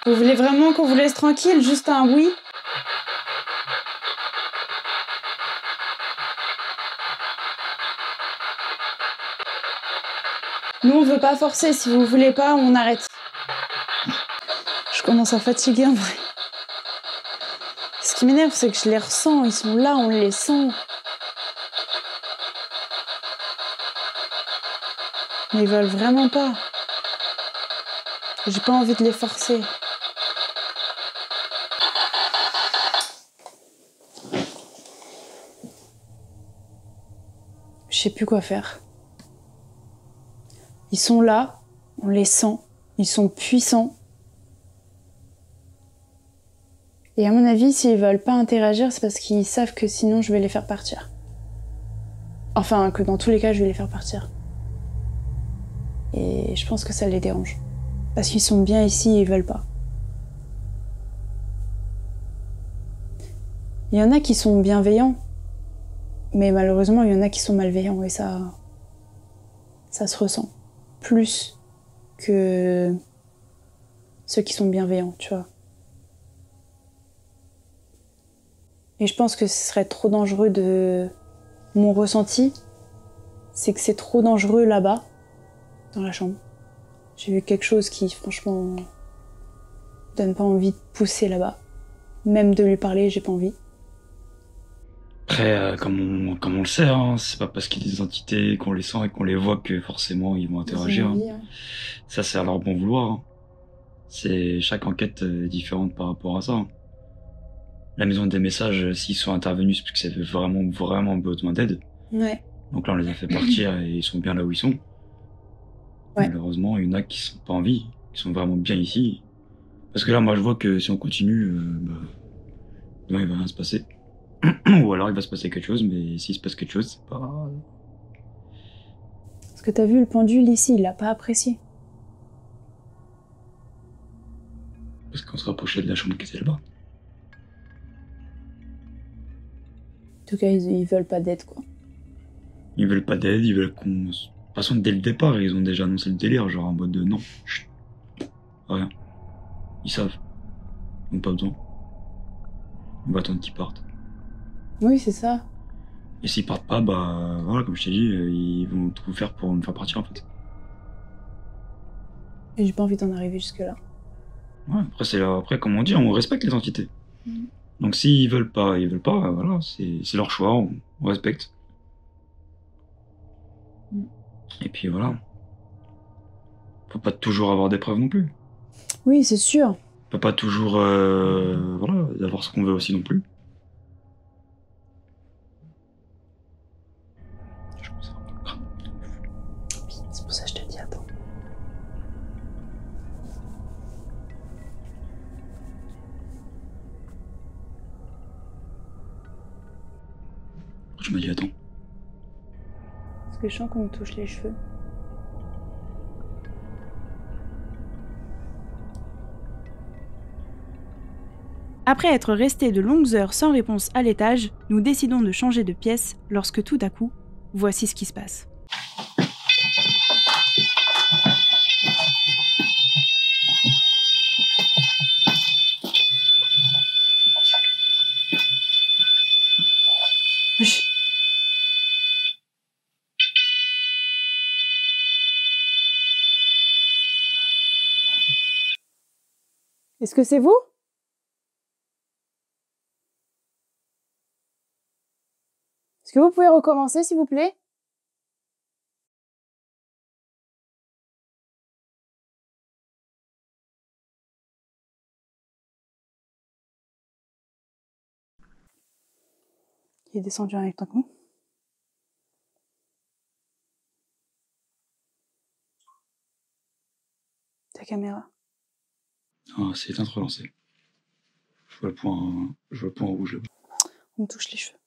Vous voulez vraiment qu'on vous laisse tranquille? Juste un oui? Nous, on veut pas forcer. Si vous voulez pas, on arrête. Je commence à fatiguer en vrai. Ce qui m'énerve, c'est que je les ressens. Ils sont là, on les sent. Mais ils veulent vraiment pas. J'ai pas envie de les forcer. Je sais plus quoi faire. Ils sont là, on les sent, ils sont puissants. Et à mon avis, s'ils veulent pas interagir, c'est parce qu'ils savent que sinon je vais les faire partir. Enfin, que dans tous les cas, je vais les faire partir. Et je pense que ça les dérange. Parce qu'ils sont bien ici et ils veulent pas. Il y en a qui sont bienveillants, mais malheureusement, il y en a qui sont malveillants et ça se ressent. Plus que ceux qui sont bienveillants, tu vois. Et je pense que ce serait trop dangereux de... Mon ressenti, c'est que c'est trop dangereux là-bas, dans la chambre. J'ai vu quelque chose qui, franchement, donne pas envie de pousser là-bas. Même de lui parler, j'ai pas envie. Après, comme on le sait, hein, c'est pas parce qu'il y a des entités qu'on les sent et qu'on les voit que forcément ils vont interagir. Hein. Ça, c'est à leur bon vouloir. Hein. C'est chaque enquête est différente par rapport à ça. Hein. La maison des messages, s'ils sont intervenus, c'est parce que ça fait vraiment besoin d'aide. Ouais. Donc là, on les a fait partir et ils sont bien là où ils sont. Ouais. Malheureusement, il y en a qui sont pas en vie, qui sont vraiment bien ici. Parce que là, moi, je vois que si on continue, demain, il va rien se passer. Ou alors, il va se passer quelque chose, mais s'il se passe quelque chose, c'est pas... Parce que t'as vu, le pendule ici, il l'a pas apprécié. Parce qu'on se rapprochait de la chambre qui était là-bas. tout cas, ils veulent pas d'aide, quoi. Ils veulent pas d'aide, ils veulent qu'on... De toute façon, dès le départ, ils ont déjà annoncé le délire, genre en mode de non, chut, rien. Ils savent. Ils n'ont pas besoin. On va attendre qu'ils partent. Oui, c'est ça. Et s'ils partent pas, bah voilà, comme je t'ai dit, ils vont tout faire pour me faire partir en fait. Et j'ai pas envie d'en arriver jusque-là. Ouais, après, comme on dit, on respecte les entités. Donc s'ils veulent pas, voilà, c'est leur choix, on respecte. Et puis voilà. Faut pas toujours avoir des preuves non plus. Oui, c'est sûr. On peut pas toujours, voilà, avoir ce qu'on veut aussi non plus. C'est pour ça que je te dis, attends. Je me dis attends. Parce que je sens qu'on me touche les cheveux. Après être restés de longues heures sans réponse à l'étage, nous décidons de changer de pièce lorsque tout à coup, voici ce qui se passe. Est-ce que c'est vous ? Est-ce que vous pouvez recommencer, s'il vous plaît ? Il est descendu en même temps que nous. Ta caméra. Ah, c'est éteint de relancer. Je vois le point rouge là-bas. On me touche les cheveux.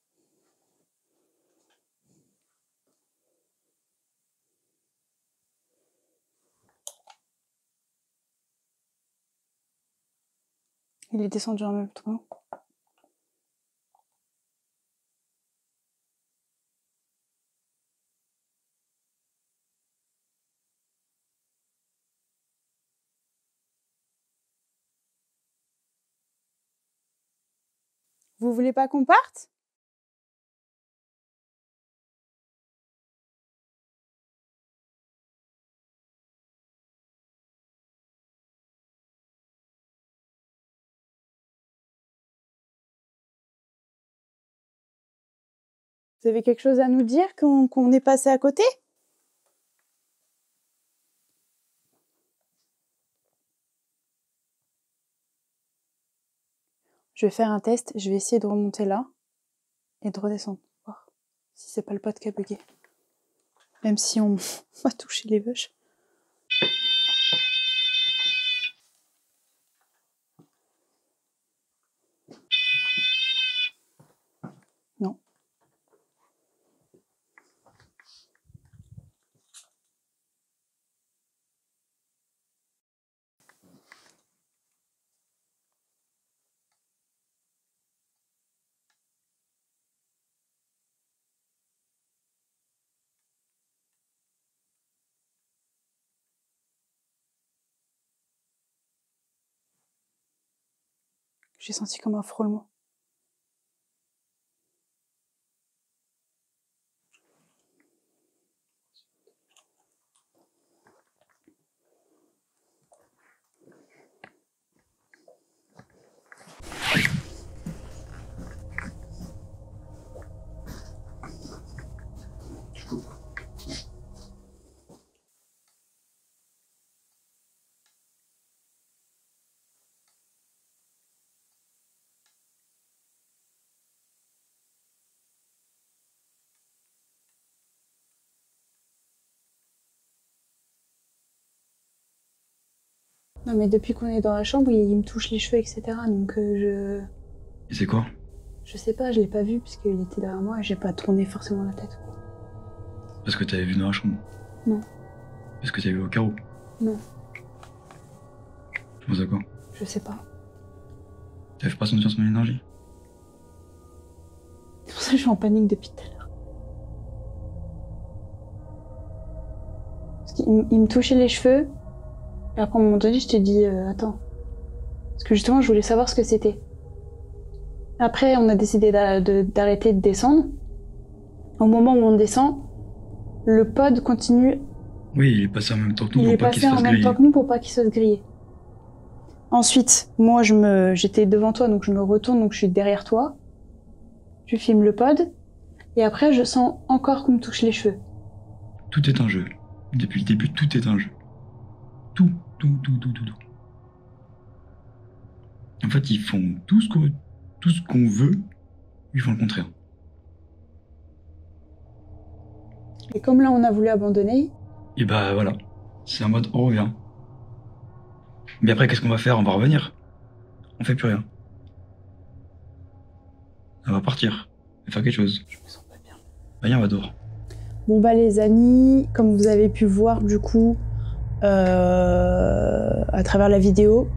Il est descendu en même temps que nous. Vous voulez pas qu'on parte ? Vous avez quelque chose à nous dire qu'on est passé à côté ? Je vais faire un test, je vais essayer de remonter là et de redescendre, voir si c'est pas le pote qui a bugué. Même si on m'a touché les vaches. Non. J'ai senti comme un frôlement. Non mais depuis qu'on est dans la chambre, il me touche les cheveux, etc. Donc Et c'est quoi? Je sais pas, je l'ai pas vu puisqu'il était derrière moi et j'ai pas tourné forcément la tête. Parce que t'avais vu dans la chambre? Non. Parce que t'avais vu au carreau? Non. Tu penses à quoi? Je sais pas. T'avais pas senti son énergie? C'est pour ça ça que je suis en panique depuis tout à l'heure. Parce qu'il me touchait les cheveux. Et après, à un moment donné, je t'ai dit, attends. Parce que justement, je voulais savoir ce que c'était. Après, on a décidé d'arrêter de descendre. Au moment où on descend, le pod continue. Oui, il est passé en même temps que nous Il est pour pas qu'il se passé fasse en même griller. temps que nous pour pas qu'il se fasse griller. Ensuite, moi, j'étais devant toi, donc je me retourne, donc je suis derrière toi. Tu filmes le pod. Et après, je sens encore qu'on me touche les cheveux. Tout est un jeu. Depuis le début, tout est un jeu. Tout. En fait, ils font tout ce qu'on veut, ils font le contraire. Et comme là, on a voulu abandonner. Et bah voilà, c'est en mode on revient. Mais après, qu'est-ce qu'on va faire? On va revenir. On fait plus rien. On va partir. On va faire quelque chose. Je me sens pas bien. Bah, viens, on va dehors. Bon bah les amis, comme vous avez pu voir du coup à travers la vidéo,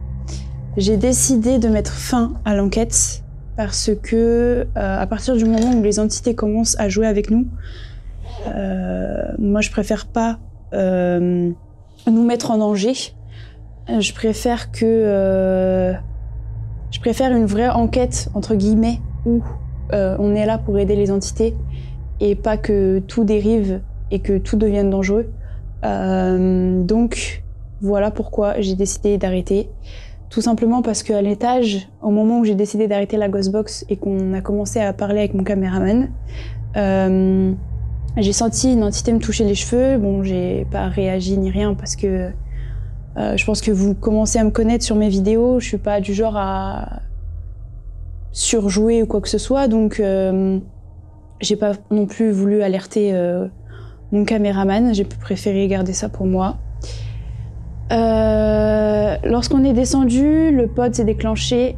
j'ai décidé de mettre fin à l'enquête parce que à partir du moment où les entités commencent à jouer avec nous, moi je préfère pas nous mettre en danger. Je préfère une vraie enquête entre guillemets où on est là pour aider les entités et pas que tout dérive et que tout devienne dangereux. Donc voilà pourquoi j'ai décidé d'arrêter. Tout simplement parce qu'à l'étage, au moment où j'ai décidé d'arrêter la Ghostbox et qu'on a commencé à parler avec mon caméraman, j'ai senti une entité me toucher les cheveux. Bon, j'ai pas réagi ni rien parce que je pense que vous commencez à me connaître sur mes vidéos. Je suis pas du genre à surjouer ou quoi que ce soit, donc j'ai pas non plus voulu alerter mon caméraman. J'ai préféré garder ça pour moi. Lorsqu'on est descendu, le pod s'est déclenché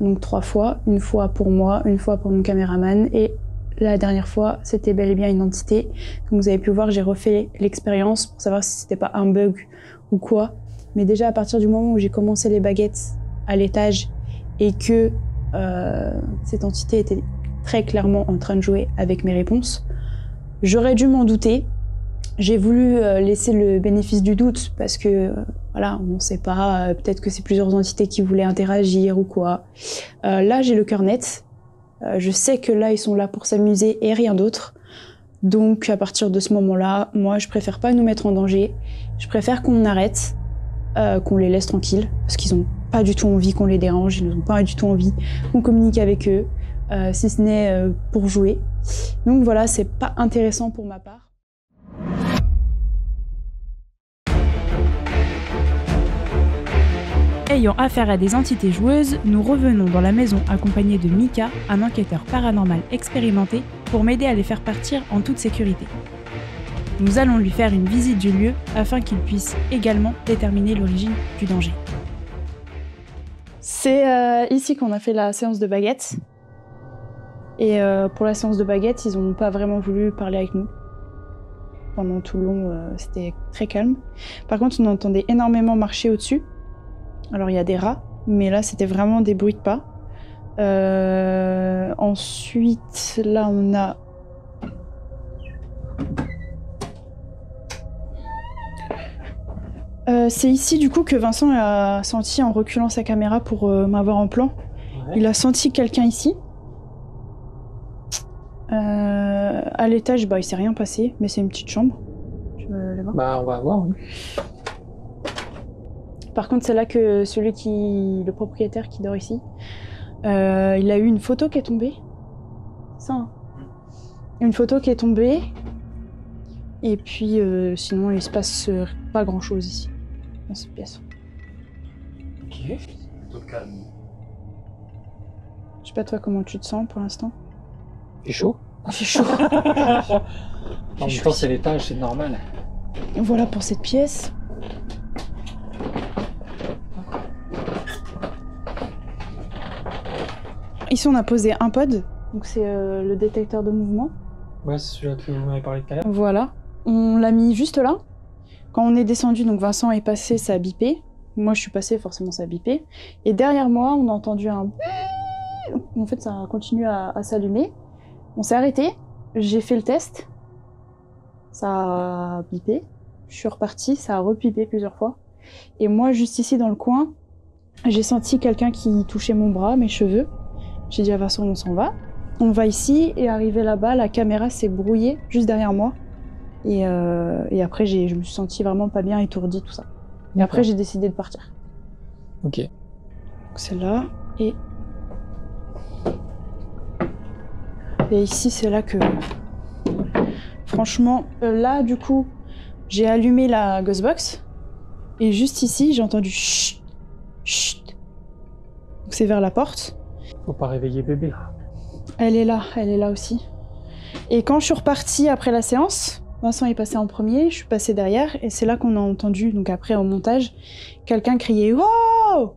donc 3 fois. Une fois pour moi, une fois pour mon caméraman et la dernière fois, c'était bel et bien une entité. Comme vous avez pu voir, j'ai refait l'expérience pour savoir si c'était pas un bug ou quoi. Mais déjà, à partir du moment où j'ai commencé les baguettes à l'étage et que cette entité était très clairement en train de jouer avec mes réponses, j'aurais dû m'en douter. J'ai voulu laisser le bénéfice du doute parce que voilà, on ne sait pas, peut-être que c'est plusieurs entités qui voulaient interagir ou quoi. Là, j'ai le cœur net. Je sais que là, ils sont là pour s'amuser et rien d'autre. Donc, à partir de ce moment-là, moi, je préfère pas nous mettre en danger. Je préfère qu'on arrête, qu'on les laisse tranquilles, parce qu'ils ont pas du tout envie qu'on les dérange, ils n'ont pas du tout envie qu'on communique avec eux, si ce n'est pour jouer. Donc voilà, c'est pas intéressant pour ma part. Ayant affaire à des entités joueuses, nous revenons dans la maison accompagnés de Mika, un enquêteur paranormal expérimenté, pour m'aider à les faire partir en toute sécurité. Nous allons lui faire une visite du lieu afin qu'il puisse également déterminer l'origine du danger. C'est ici qu'on a fait la séance de baguettes. Et pour la séance de baguettes, ils n'ont pas vraiment voulu parler avec nous. Pendant tout le long, c'était très calme. Par contre, on entendait énormément marcher au-dessus. Alors il y a des rats, mais là c'était vraiment des bruits de pas. Ensuite, là on a... c'est ici du coup que Vincent a senti en reculant sa caméra pour m'avoir en plan. Ouais. Il a senti quelqu'un ici. À l'étage, bah, il s'est rien passé, mais c'est une petite chambre. Tu veux aller voir ? Bah on va voir, oui. Par contre, c'est là que le propriétaire qui dort ici, il a eu une photo qui est tombée. Ça, hein. Une photo qui est tombée. Et puis, sinon, il se passe pas grand-chose ici, dans cette pièce. Ok. C'est plutôt calme. Je sais pas toi comment tu te sens pour l'instant. Il fait chaud. Il fait chaud. En même temps, c'est l'étage, c'est normal. Voilà pour cette pièce. Ici, on a posé un pod, donc c'est le détecteur de mouvement. Ouais, c'est celui-là que vous m'avez parlé tout à l'heure. Voilà. On l'a mis juste là. Quand on est descendu, donc Vincent est passé, ça a bipé. Moi, je suis passée, forcément, ça a bipé. Et derrière moi, on a entendu un... En fait, ça continue à s'allumer. On s'est arrêté. J'ai fait le test. Ça a pipé. Je suis repartie. Ça a repipé plusieurs fois. Et moi, juste ici dans le coin, j'ai senti quelqu'un qui touchait mon bras, mes cheveux. J'ai dit, à façon, on s'en va. On va ici, et arrivé là-bas, la caméra s'est brouillée juste derrière moi. Et après, je me suis sentie vraiment pas bien, étourdie, tout ça. Et après, j'ai décidé de partir. Ok. Donc, c'est là, et ici, c'est là que... Franchement, là, du coup, j'ai allumé la Ghostbox, et juste ici, j'ai entendu chut, chut. Donc, c'est vers la porte. Faut pas réveiller bébé. Elle est là aussi. Et quand je suis repartie après la séance, Vincent est passé en premier, je suis passée derrière, et c'est là qu'on a entendu, donc après au montage, quelqu'un crier « Wow !»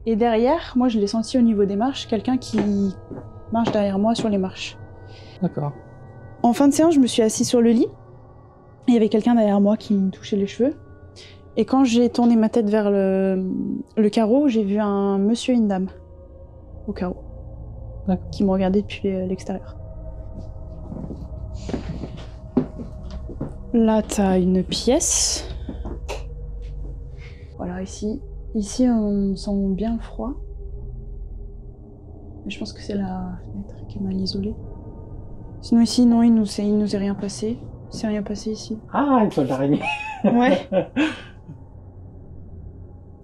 Et derrière, moi je l'ai senti au niveau des marches, quelqu'un qui marche derrière moi sur les marches. D'accord. En fin de séance, je me suis assise sur le lit, et il y avait quelqu'un derrière moi qui me touchait les cheveux. Et quand j'ai tourné ma tête vers le carreau, j'ai vu un monsieur et une dame au carreau, qui me regardaient depuis l'extérieur. Là, t'as une pièce. Voilà, ici. Ici, on sent bien froid. Mais je pense que c'est la fenêtre qui est mal isolée. Sinon, ici, non, il nous est rien passé. Il s'est rien passé ici. Ah, une toile d'araignée. Ouais.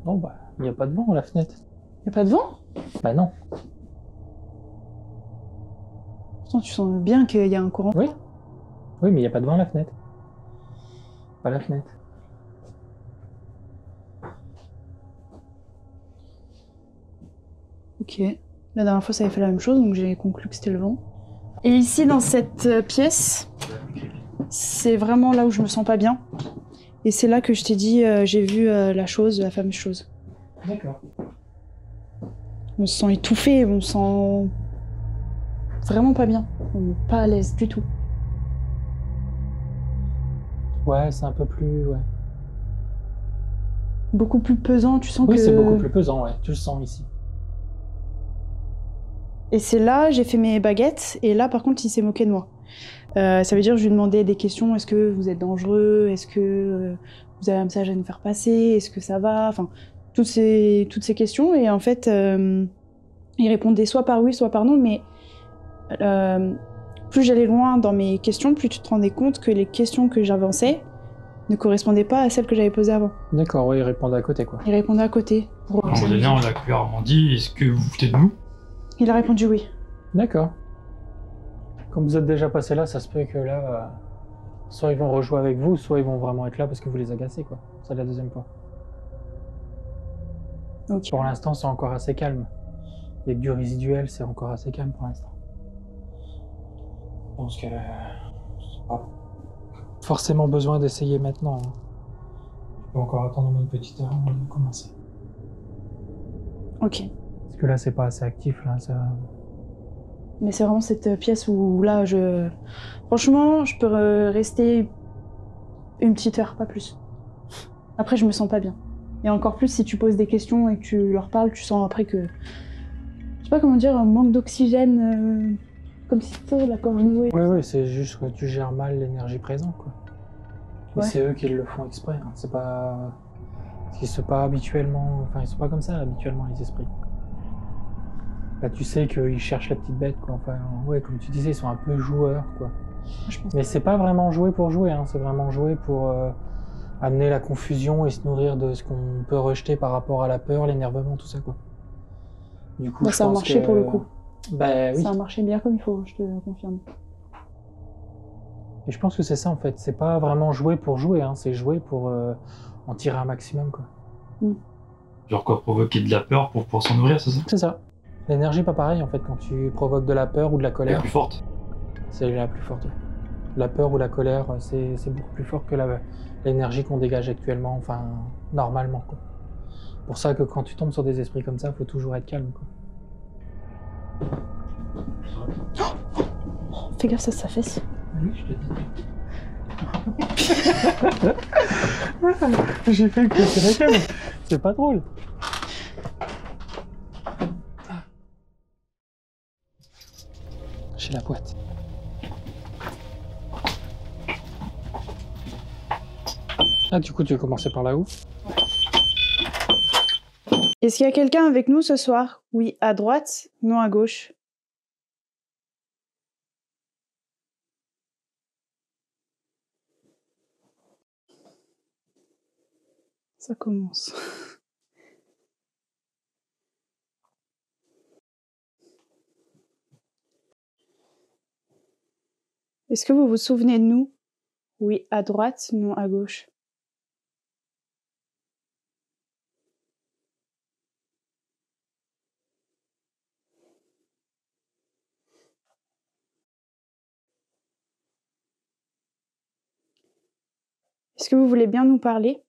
Bon, bah, il n'y a pas de vent à la fenêtre. Y a pas de vent? Bah non. Pourtant, tu sens bien qu'il y a un courant. Oui. Oui, mais il n'y a pas de vent à la fenêtre. Pas la fenêtre. Ok. La dernière fois, ça avait fait la même chose, donc j'ai conclu que c'était le vent. Et ici, dans cette pièce, c'est vraiment là où je me sens pas bien. Et c'est là que je t'ai dit, j'ai vu la fameuse chose. D'accord. On se sent étouffé, on se sent vraiment pas bien. On n'est pas à l'aise du tout. Ouais, c'est un peu plus... Ouais. Beaucoup plus pesant, tu sens que... Oui, c'est beaucoup plus pesant, ouais. Tu le sens ici. Et c'est là, j'ai fait mes baguettes, et là, par contre, il s'est moqué de moi. Ça veut dire, je lui demandais des questions, est-ce que vous êtes dangereux? Est-ce que vous avez un message à nous faire passer? Est-ce que ça va? Enfin, toutes ces questions, et en fait, il répondait soit par oui, soit par non, mais plus j'allais loin dans mes questions, plus tu te rendais compte que les questions que j'avançais ne correspondaient pas à celles que j'avais posées avant. D'accord, oui, il répondait à côté, quoi. Il répondait à côté. À un moment donné, on a clairement dit, est-ce que vous vous foutez de nous? Il a répondu oui. D'accord. Comme vous êtes déjà passé là, ça se peut que là, soit ils vont rejouer avec vous, soit ils vont vraiment être là parce que vous les agacez, quoi. C'est la deuxième fois. Okay. Pour l'instant, c'est encore assez calme. Il y a que du résiduel, c'est encore assez calme pour l'instant. Je pense que c'est pas forcément besoin d'essayer maintenant. Hein. Je peux encore attendre une petite heure avant de commencer. Ok. Parce que là, c'est pas assez actif, là, ça... Mais c'est vraiment cette pièce où là, franchement, je peux rester une petite heure, pas plus. Après, je me sens pas bien. Et encore plus si tu poses des questions et que tu leur parles, tu sens après que... Je sais pas comment dire, un manque d'oxygène, comme si c'était la corps nouée. Oui, c'est juste que tu gères mal l'énergie présente, quoi. Mais c'est eux qui le font exprès, hein. C'est pas... Ils sont pas habituellement... Enfin, ils sont pas comme ça, habituellement, les esprits. Là, tu sais qu'ils cherchent la petite bête, quoi. Enfin, ouais, comme tu disais, ils sont un peu joueurs, quoi. Mais c'est pas vraiment jouer pour jouer, hein. C'est vraiment jouer pour amener la confusion et se nourrir de ce qu'on peut rejeter par rapport à la peur, l'énervement, tout ça, quoi. Du coup, ça a marché pour le coup. Bah oui. Ça a marché bien comme il faut, je te confirme. Et je pense que c'est ça, en fait. C'est pas vraiment jouer pour jouer, hein. C'est jouer pour en tirer un maximum, quoi. Genre quoi, provoquer de la peur pour s'en nourrir, c'est ça? C'est ça. L'énergie, pas pareil en fait, quand tu provoques de la peur ou de la colère. La plus forte. C'est la plus forte. La peur ou la colère, c'est beaucoup plus fort que l'énergie qu'on dégage actuellement, enfin, normalement, quoi. Pour ça que quand tu tombes sur des esprits comme ça, faut toujours être calme, quoi. Oh, fais gaffe, ça s'affaisse. Oui, je te dis. J'ai fait que c'est la calme. C'est pas drôle. chercher la boîte. Ah, du coup, tu veux commencer par là-haut? Est-ce qu'il y a quelqu'un avec nous ce soir? Oui, à droite, non à gauche. Ça commence. Est-ce que vous vous souvenez de nous? Oui, à droite, non à gauche. Est-ce que vous voulez bien nous parler?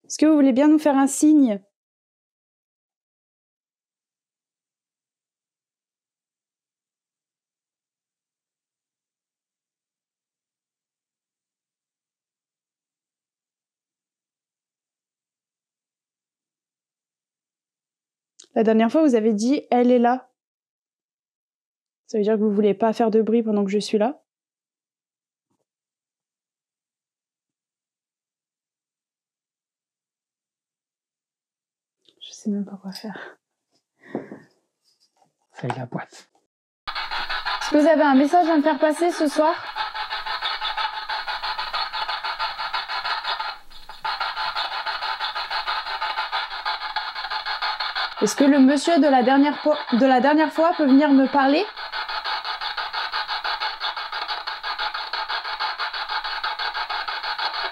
Est-ce que vous voulez bien nous faire un signe? La dernière fois, vous avez dit « elle est là ». Ça veut dire que vous voulez pas faire de bruit pendant que je suis là? Je sais même pas quoi faire. Fais la boîte. Est-ce que vous avez un message à me faire passer ce soir? Est-ce que le monsieur de la dernière fois peut venir me parler?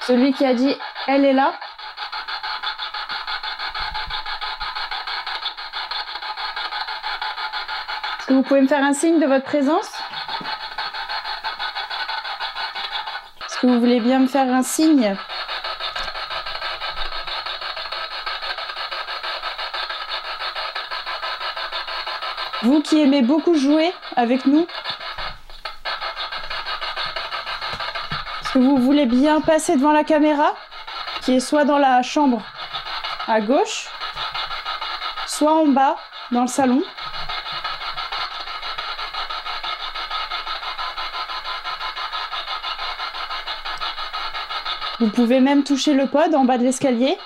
Celui qui a dit « elle est là ». Est-ce que vous pouvez me faire un signe de votre présence? Est-ce que vous voulez bien me faire un signe? Vous qui aimez beaucoup jouer avec nous, est-ce que vous voulez bien passer devant la caméra, qui est soit dans la chambre à gauche, soit en bas dans le salon? Vous pouvez même toucher le pod en bas de l'escalier.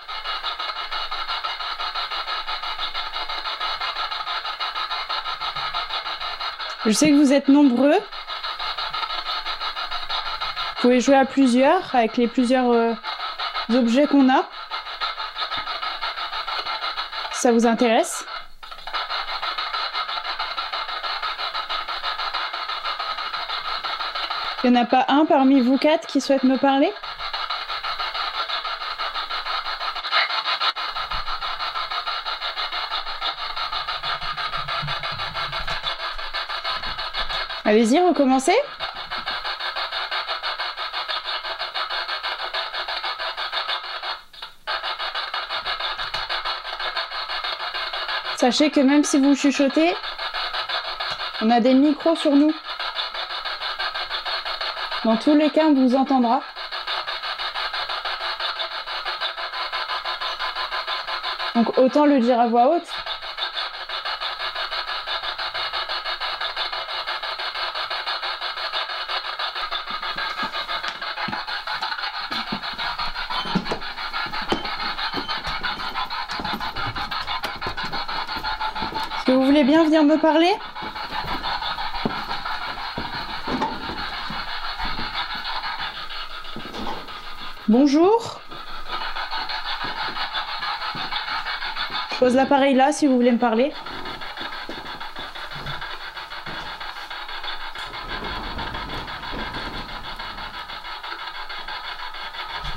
Je sais que vous êtes nombreux. Vous pouvez jouer à plusieurs, avec les plusieurs objets qu'on a. Ça vous intéresse? Il n'y en a pas un parmi vous quatre qui souhaite me parler? Allez-y, recommencez. Sachez que même si vous chuchotez, on a des micros sur nous. Dans tous les cas, on vous entendra. Donc autant le dire à voix haute. Est-ce que vous voulez bien venir me parler? Bonjour. Je pose l'appareil là si vous voulez me parler.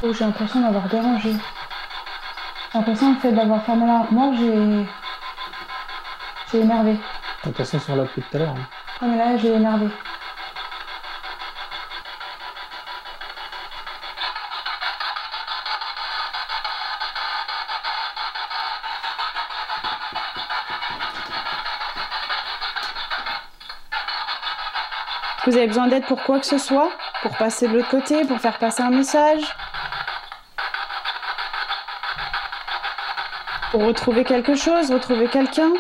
Oh, j'ai l'impression d'avoir dérangé. J'ai l'impression que le fait d'avoir fermé l'armoire, j'ai énervé. De toute façon, ils sont là depuis tout à l'heure. Hein. Ah mais là, j'ai énervé. Vous avez besoin d'aide pour quoi que ce soit? Pour passer de l'autre côté? Pour faire passer un message? Pour retrouver quelque chose, retrouver quelqu'un.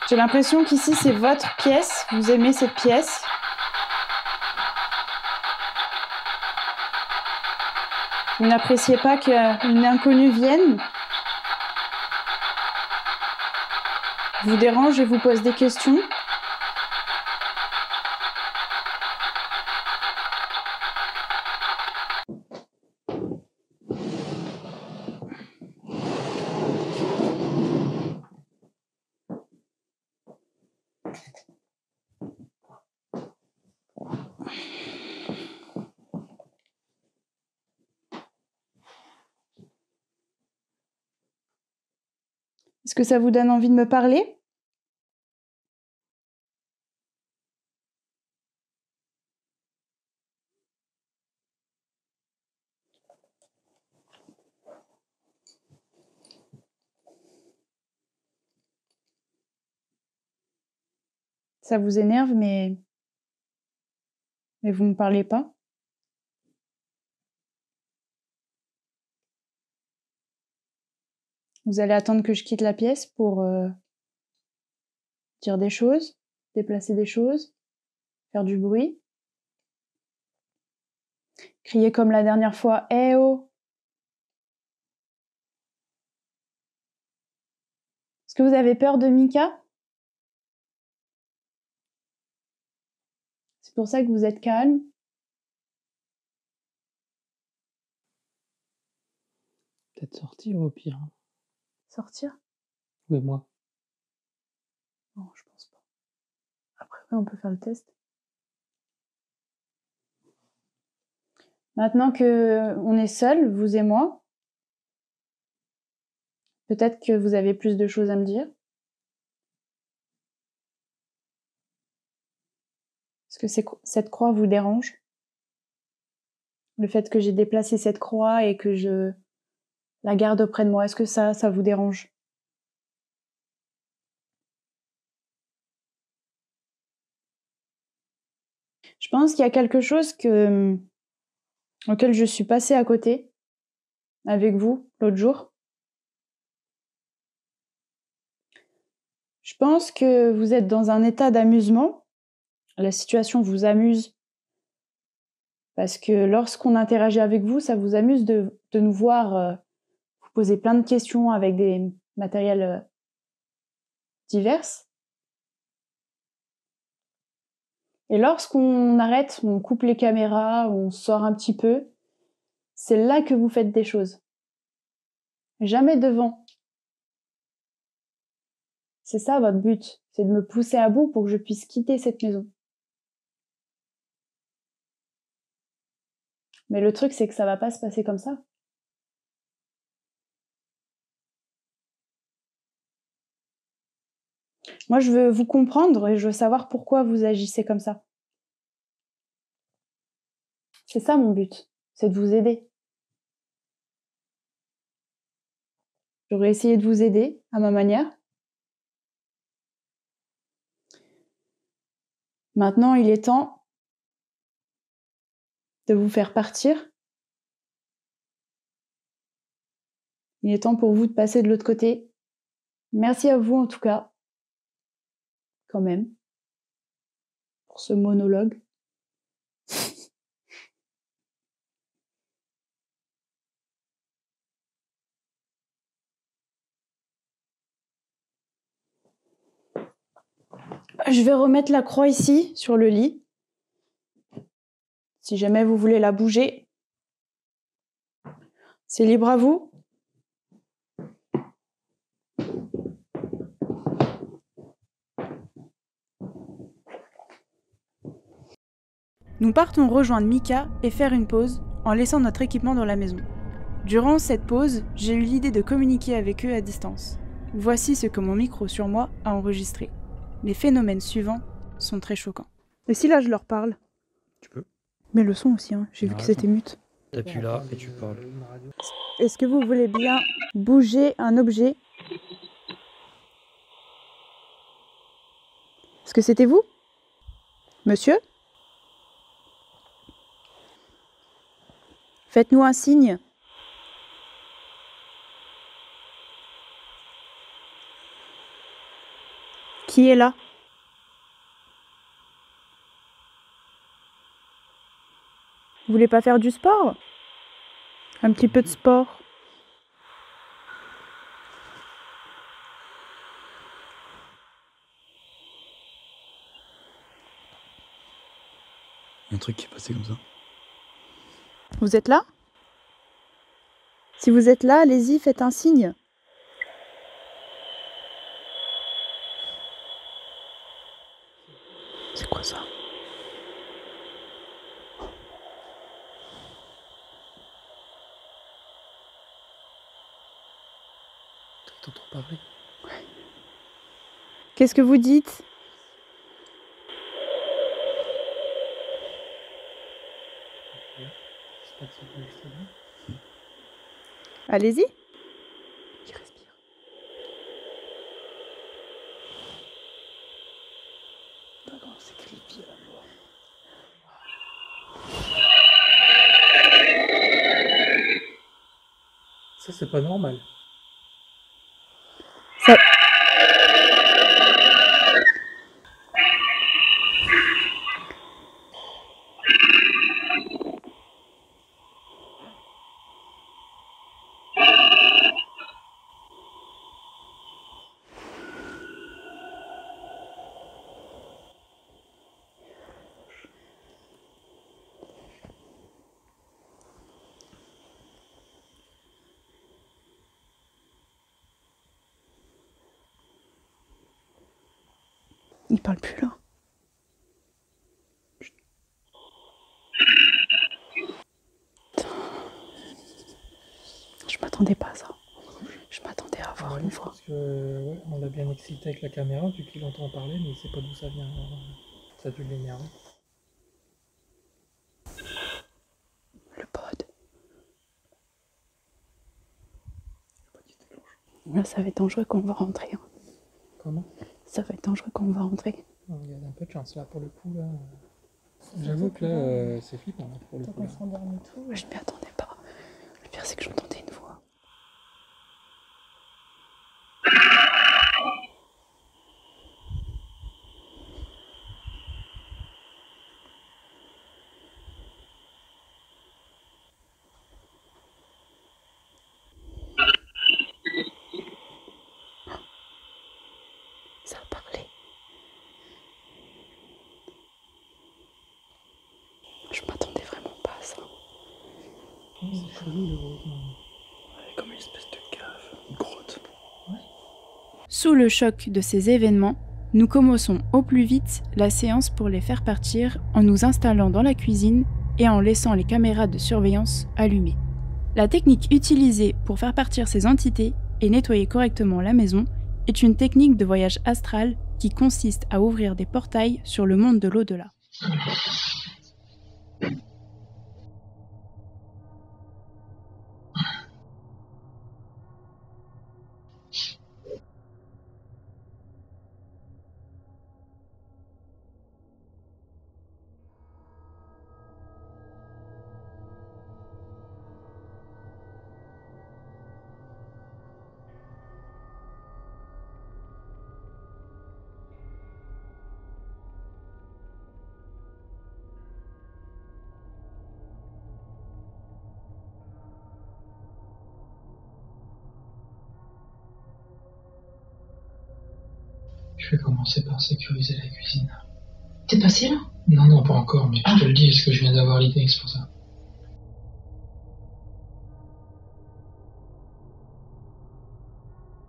J'ai l'impression qu'ici, c'est votre pièce. Vous aimez cette pièce. Vous n'appréciez pas qu'une inconnue vienne, vous dérange et vous pose des questions. Est-ce que ça vous donne envie de me parler ? Ça vous énerve, mais vous ne me parlez pas ? Vous allez attendre que je quitte la pièce pour dire des choses, déplacer des choses, faire du bruit, crier comme la dernière fois « Eh oh !» Est-ce que vous avez peur de Mika ? C'est pour ça que vous êtes calme ? Peut-être sortir au pire. Sortir ? Oui, moi. Non, je pense pas. Après, on peut faire le test. Maintenant que on est seuls, vous et moi, peut-être que vous avez plus de choses à me dire. Est-ce que cette croix vous dérange ? Le fait que j'ai déplacé cette croix et que je la garde auprès de moi, est-ce que ça vous dérange ? Je pense qu'il y a quelque chose auquel je suis passée à côté avec vous l'autre jour. Je pense que vous êtes dans un état d'amusement. La situation vous amuse parce que lorsqu'on interagit avec vous, ça vous amuse de nous voir vous poser plein de questions avec des matériels divers. Et lorsqu'on arrête, on coupe les caméras, on sort un petit peu, c'est là que vous faites des choses. Jamais devant. C'est ça votre but, c'est de me pousser à bout pour que je puisse quitter cette maison. Mais le truc, c'est que ça va pas se passer comme ça. Moi, je veux vous comprendre et je veux savoir pourquoi vous agissez comme ça. C'est ça mon but, c'est de vous aider. J'aurais essayé de vous aider à ma manière. Maintenant, il est temps de vous faire partir. Il est temps pour vous de passer de l'autre côté. Merci à vous en tout cas, quand même, pour ce monologue. Je vais remettre la croix ici, sur le lit. Si jamais vous voulez la bouger, c'est libre à vous. Nous partons rejoindre Mika et faire une pause en laissant notre équipement dans la maison. Durant cette pause, j'ai eu l'idée de communiquer avec eux à distance. Voici ce que mon micro sur moi a enregistré. Les phénomènes suivants sont très choquants. Et si là je leur parle ? Tu peux. Mais le son aussi, hein. J'ai vu que c'était mute. T'appuies là et tu parles. Est-ce que vous voulez bien bouger un objet ? Est-ce que c'était vous ? Monsieur ? Faites-nous un signe Qui est là? Vous voulez pas faire du sport? Un petit peu de sport? Il y a un truc qui est passé comme ça. Vous êtes là? Si vous êtes là, allez-y, faites un signe. C'est quoi ça? T'entends parler? Ouais. Qu'est-ce que vous dites? Allez-y. Il respire. D'accord, c'est creepy à la mort. Ça, c'est pas normal. Ça... Il parle plus là. Je m'attendais pas à ça. Je m'attendais à voir une fois. Parce que, ouais, on l'a bien excité avec la caméra, vu qu'il entend parler, mais il sait pas d'où ça vient. Alors, ça a dû l'énerver. Le pod. Là, ça va être dangereux quand on va rentrer. Hein. Comment? Ça va être dangereux quand on va rentrer. Il y a un peu de chance là pour le coup. Là. J'avoue que là, c'est flippant là, pour le coup. Je ne m'y attendais pas. Le pire, c'est que j'entendais une voix. Ça a parlé. Je m'attendais vraiment pas à ça. C'est chelou le gros. Comme une espèce de cave, une grotte. Ouais. Sous le choc de ces événements, nous commençons au plus vite la séance pour les faire partir en nous installant dans la cuisine et en laissant les caméras de surveillance allumées. La technique utilisée pour faire partir ces entités et nettoyer correctement la maison est une technique de voyage astral qui consiste à ouvrir des portails sur le monde de l'au-delà. Je vais commencer par sécuriser la cuisine. T'es passé là? Non, pas encore, mais je te le dis, parce que je viens d'avoir l'idée, c'est pour ça.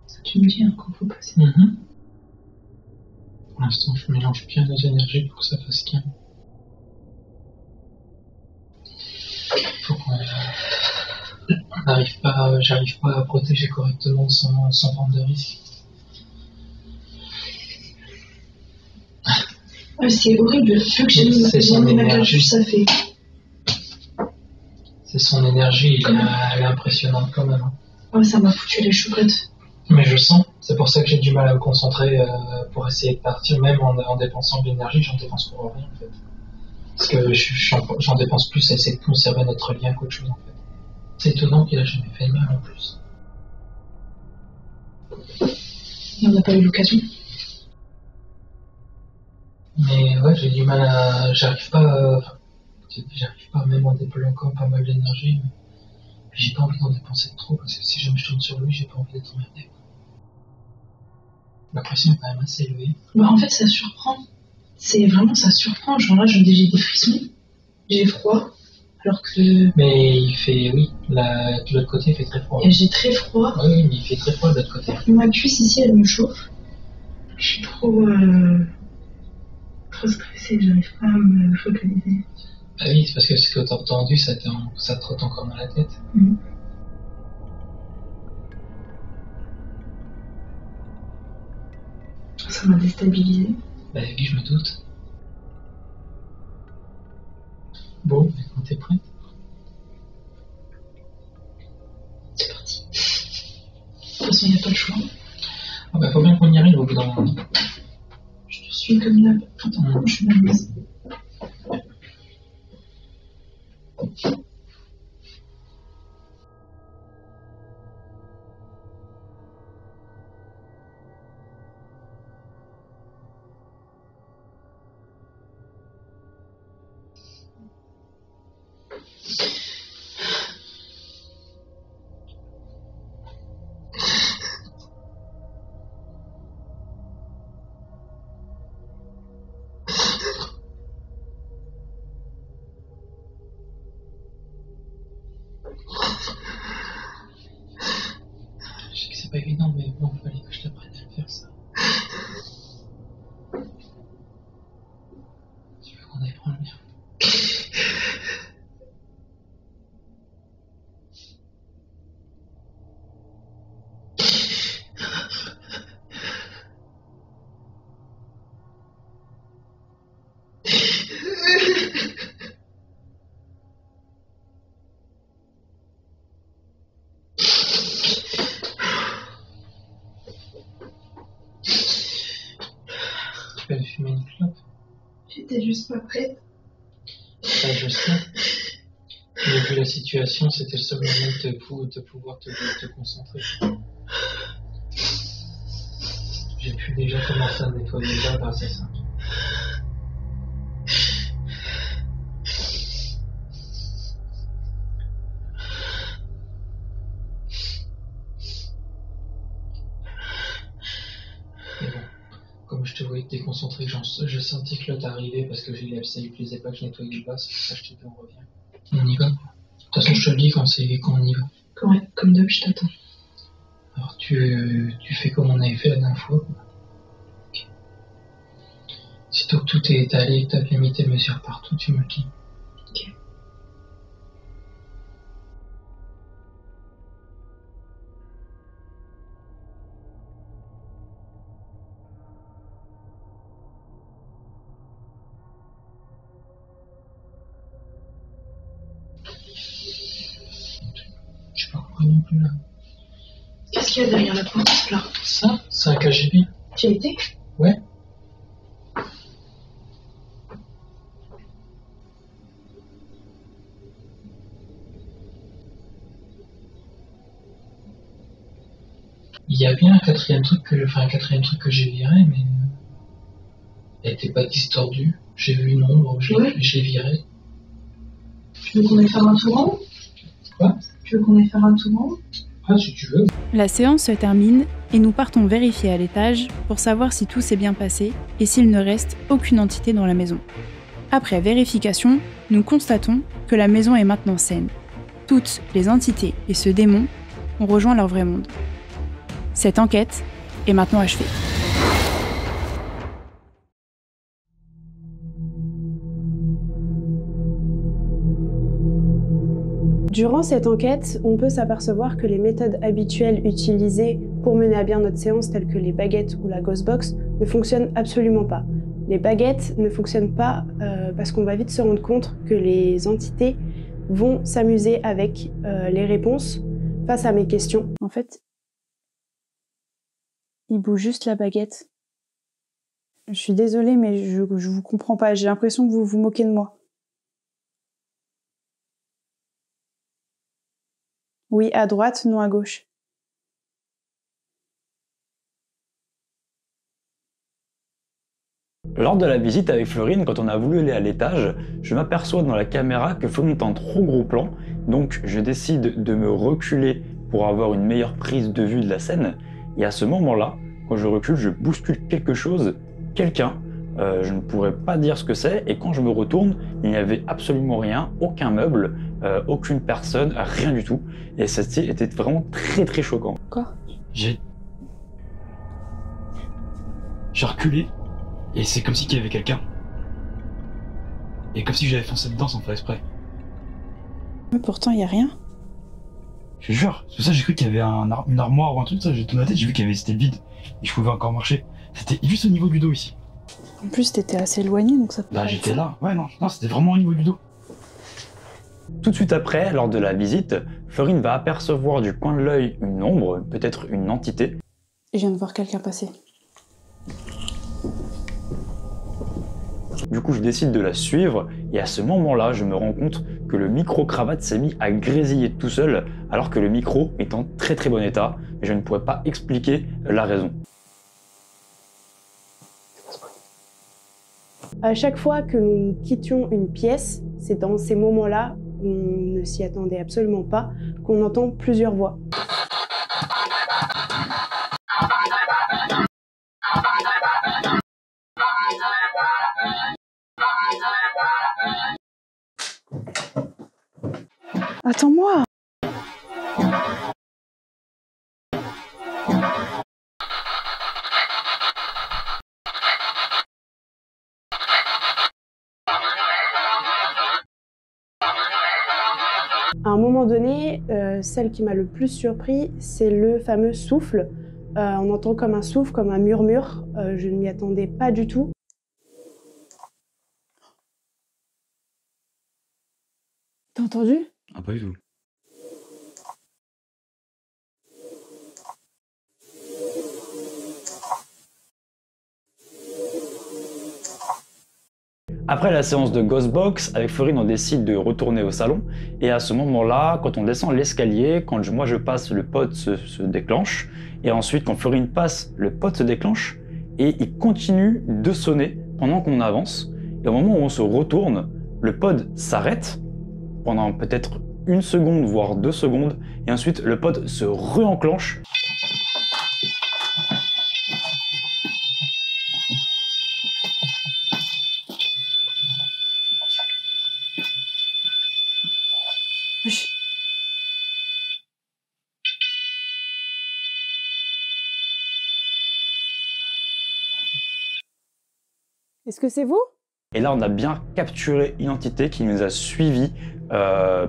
Ça, tu me dis hein, quand faut passer. Pour l'instant, je mélange bien nos énergies pour que ça fasse qu'un. Faut qu'on j'arrive pas à protéger correctement sans prendre de risque. Ouais, c'est horrible, vu que j'ai son énergie. Ça fait. C'est son énergie, elle est impressionnante quand même. Ouais, ça m'a foutu les chouquettes. Mais je sens, c'est pour ça que j'ai du mal à me concentrer pour essayer de partir, même en dépensant de l'énergie, j'en dépense pour rien en fait. Parce que j'en dépense plus à essayer de conserver notre lien qu'autre chose en fait. C'est étonnant qu'il a jamais fait de mal en plus. Et on n'a pas eu l'occasion. Mais ouais, j'ai du mal à... J'arrive pas, même en débloquant pas mal d'énergie. Puis j'ai pas envie d'en dépenser trop, parce que si jamais je tourne sur lui, j'ai pas envie d'être emmerdé. La pression est quand même assez élevée. Bah en fait, ça surprend. C'est vraiment, ça surprend. Genre là, j'ai des frissons, j'ai froid, alors que... Mais il fait, oui, de l'autre côté, il fait très froid. Et j'ai très froid. Oui, mais il fait très froid de l'autre côté. Ma cuisse ici, elle me chauffe. Je suis trop stressée, j'arrive pas à me focaliser. Ah oui, c'est parce que ce que t'as entendu, ça te trotte encore dans la tête. Mmh. Ça m'a déstabilisée. Bah oui, je me doute. Bon, quand t'es prête. C'est parti. De toute façon, il n'y a pas le choix. Ah bah faut bien qu'on y arrive au bout d'un moment. Je te suis comme d'hab. Attends, je suis mal mise. Je sais que c'est pas évident, mais bon, il fallait que je t'apprenne à le faire, ça. Tu veux qu'on aille prendre l'air? Tu peux aller fumer une clope? J'étais juste pas prête. Ça, je sais. Mais vu la situation, c'était le seul moment de pouvoir te concentrer. J'ai pu déjà commencer à nettoyer ça grâce à ça. Mais bon, comme je te voyais te déconcentrer, je sentis que l'autre arrivait parce que ça lui plaisait pas que je nettoyais le bas, c'est pour ça que je t'ai dit on revient. On y va. De toute façon, je te le dis quand on y va. Ouais, comme d'hab, je t'attends. Alors tu fais comme on avait fait la dernière fois. Okay. Sitôt que tout est étalé, que t'as bien mis tes mesures partout, tu me le dis. Ok. J'ai pas compris non plus là. Qu'est-ce qu'il y a derrière la porte là? Ça, c'est un KGB. Tu y étais? Ouais. Il y a bien un quatrième truc que j'ai viré, mais elle était pas distordue. J'ai vu une ombre, je l'ai viré. Tu veux qu'on aille faire un tour? Quoi? Tu veux qu'on aille faire un tour? Ah, si tu veux. La séance se termine et nous partons vérifier à l'étage pour savoir si tout s'est bien passé et s'il ne reste aucune entité dans la maison. Après vérification, nous constatons que la maison est maintenant saine. Toutes les entités et ce démon ont rejoint leur vrai monde. Cette enquête est maintenant achevée. Durant cette enquête, on peut s'apercevoir que les méthodes habituelles utilisées pour mener à bien notre séance, telles que les baguettes ou la Ghostbox, ne fonctionnent absolument pas. Les baguettes ne fonctionnent pas parce qu'on va vite se rendre compte que les entités vont s'amuser avec les réponses face à mes questions. En fait, il bouge juste la baguette. Je suis désolée, mais je vous comprends pas. J'ai l'impression que vous vous moquez de moi. Oui, à droite, non à gauche. Lors de la visite avec Florine, quand on a voulu aller à l'étage, je m'aperçois dans la caméra que Florine est en trop gros plan, donc je décide de me reculer pour avoir une meilleure prise de vue de la scène. Et à ce moment-là, quand je recule, je bouscule quelque chose, quelqu'un. Je ne pourrais pas dire ce que c'est, et quand je me retourne, il n'y avait absolument rien, aucun meuble, aucune personne, rien du tout. Et ça était vraiment très très choquant. Quoi? J'ai reculé, et c'est comme si il y avait quelqu'un. Et comme si j'avais foncé dedans sans faire exprès. Mais pourtant, il n'y a rien. Je te jure, c'est pour ça que j'ai cru qu'il y avait une armoire ou un truc, ça, j'ai tourné la tête, j'ai vu c'était vide, et je pouvais encore marcher. C'était juste au niveau du dos ici. En plus, t'étais assez éloigné, donc ça peut Bah j'étais là, ouais non, c'était vraiment au niveau du dos. Tout de suite après, lors de la visite, Florine va apercevoir du coin de l'œil une ombre, peut-être une entité. Je viens de voir quelqu'un passer. Du coup, je décide de la suivre, et à ce moment-là, je me rends compte que le micro-cravate s'est mis à grésiller tout seul, alors que le micro est en très très bon état, et je ne pourrais pas expliquer la raison. À chaque fois que nous quittions une pièce, c'est dans ces moments-là, où on ne s'y attendait absolument pas, qu'on entend plusieurs voix. Attends-moi! À un moment donné, celle qui m'a le plus surpris, c'est le fameux souffle. On entend comme un souffle, comme un murmure. Je ne m'y attendais pas du tout. T'as entendu? Ah, pas du tout. Après la séance de Ghostbox, avec Florine, on décide de retourner au salon. Et à ce moment-là, quand on descend l'escalier, quand moi je passe, le pod se déclenche. Et ensuite, quand Florine passe, le pod se déclenche. Et il continue de sonner pendant qu'on avance. Et au moment où on se retourne, le pod s'arrête pendant peut-être 1 seconde, voire 2 secondes. Et ensuite, le pod se re-enclenche. Est-ce que c'est vous? Et là, on a bien capturé une entité qui nous a suivis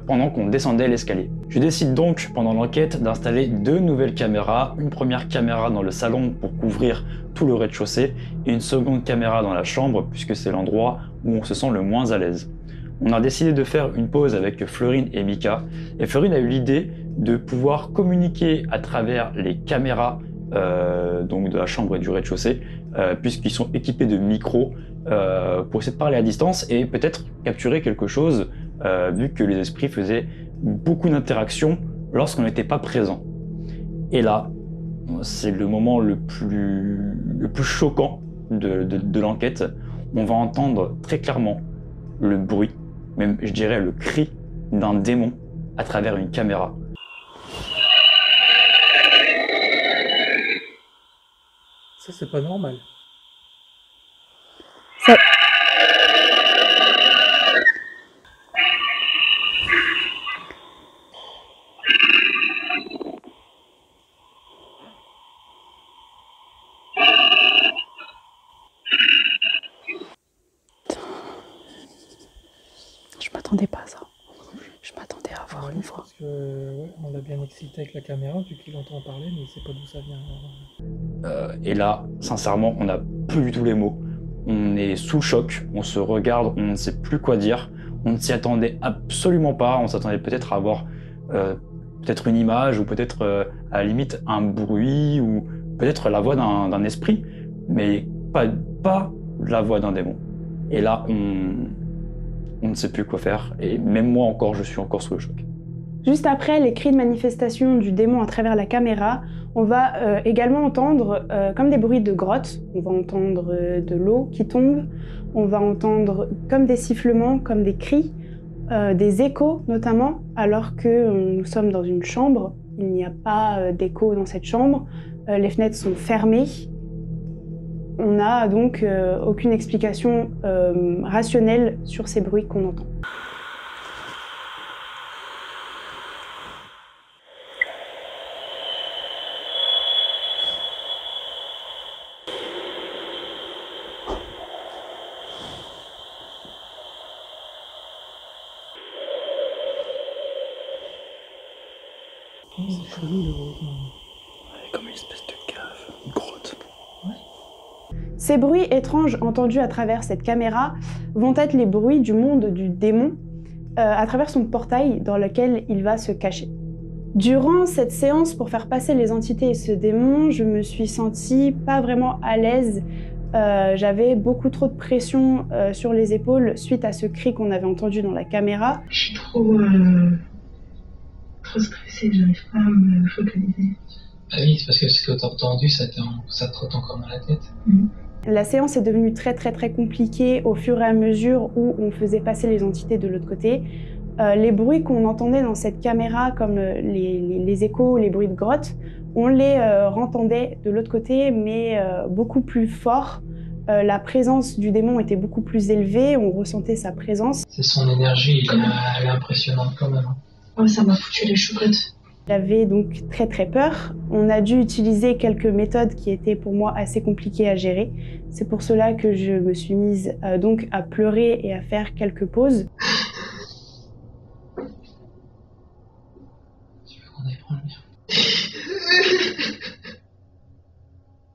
pendant qu'on descendait l'escalier. Je décide donc, pendant l'enquête, d'installer 2 nouvelles caméras. Une première caméra dans le salon pour couvrir tout le rez-de-chaussée et une seconde caméra dans la chambre, puisque c'est l'endroit où on se sent le moins à l'aise. On a décidé de faire une pause avec Florine et Mika. Et Florine a eu l'idée de pouvoir communiquer à travers les caméras donc de la chambre et du rez-de-chaussée, puisqu'ils sont équipés de micros pour essayer de parler à distance et peut-être capturer quelque chose, vu que les esprits faisaient beaucoup d'interactions lorsqu'on n'était pas présent. Et là, c'est le moment le plus choquant de l'enquête. On va entendre très clairement le bruit, même je dirais le cri d'un démon à travers une caméra. Ça, c'est pas normal. Ça... Je m'attendais pas à ça. Je m'attendais à voir une fois. Parce que, ouais, on l'a bien excité avec la caméra, vu qu'il entend parler, mais il sait pas d'où ça vient. Et là, sincèrement, on n'a plus du tout les mots. On est sous le choc, on se regarde, on ne sait plus quoi dire. On ne s'y attendait absolument pas. On s'attendait peut-être à avoir peut-être une image ou peut-être à la limite un bruit ou peut-être la voix d'un esprit, mais pas la voix d'un démon. Et là, on ne sait plus quoi faire. Et même moi encore, je suis encore sous le choc. Juste après les cris de manifestation du démon à travers la caméra, on va également entendre comme des bruits de grotte. On va entendre de l'eau qui tombe, on va entendre comme des sifflements, comme des cris, des échos notamment, alors que nous sommes dans une chambre. Il n'y a pas d'écho dans cette chambre, les fenêtres sont fermées. On n'a donc aucune explication rationnelle sur ces bruits qu'on entend. C'est chelou le bruit. Comme une espèce de cave, une grotte. Ces bruits étranges entendus à travers cette caméra vont être les bruits du monde du démon à travers son portail dans lequel il va se cacher. Durant cette séance pour faire passer les entités et ce démon, je me suis sentie pas vraiment à l'aise. J'avais beaucoup trop de pression sur les épaules suite à ce cri qu'on avait entendu dans la caméra. Je suis trop stressée, j'arrive pas à me focaliser. Ah oui, c'est parce que ce que t'as entendu, ça te trotte encore dans la tête. La séance est devenue très compliquée au fur et à mesure où on faisait passer les entités de l'autre côté. Les bruits qu'on entendait dans cette caméra, comme les échos, les bruits de grotte, on les entendait de l'autre côté, mais beaucoup plus fort. La présence du démon était beaucoup plus élevée, on ressentait sa présence. C'est son énergie, elle est impressionnante quand même. Oh, ça m'a foutu les choucroutes. J'avais donc très peur. On a dû utiliser quelques méthodes qui étaient pour moi assez compliquées à gérer. C'est pour cela que je me suis mise donc à pleurer et à faire quelques pauses. Tu veux qu'on aille prendre le mien ?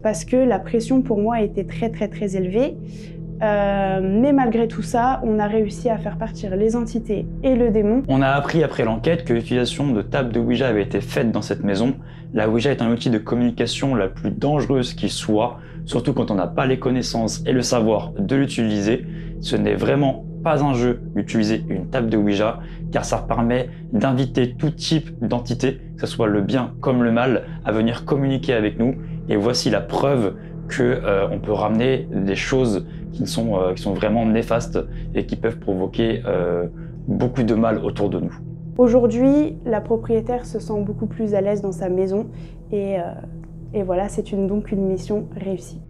Parce que la pression pour moi était très élevée. Mais malgré tout ça, on a réussi à faire partir les entités et le démon. On a appris après l'enquête que l'utilisation de tables de Ouija avait été faite dans cette maison. La Ouija est un outil de communication la plus dangereuse qui soit, surtout quand on n'a pas les connaissances et le savoir de l'utiliser. Ce n'est vraiment pas un jeu d'utiliser une table de Ouija, car ça permet d'inviter tout type d'entité, que ce soit le bien comme le mal, à venir communiquer avec nous. Et voici la preuve qu'on peut ramener des choses qui sont vraiment néfastes et qui peuvent provoquer beaucoup de mal autour de nous. Aujourd'hui, la propriétaire se sent beaucoup plus à l'aise dans sa maison et voilà, c'est donc une mission réussie.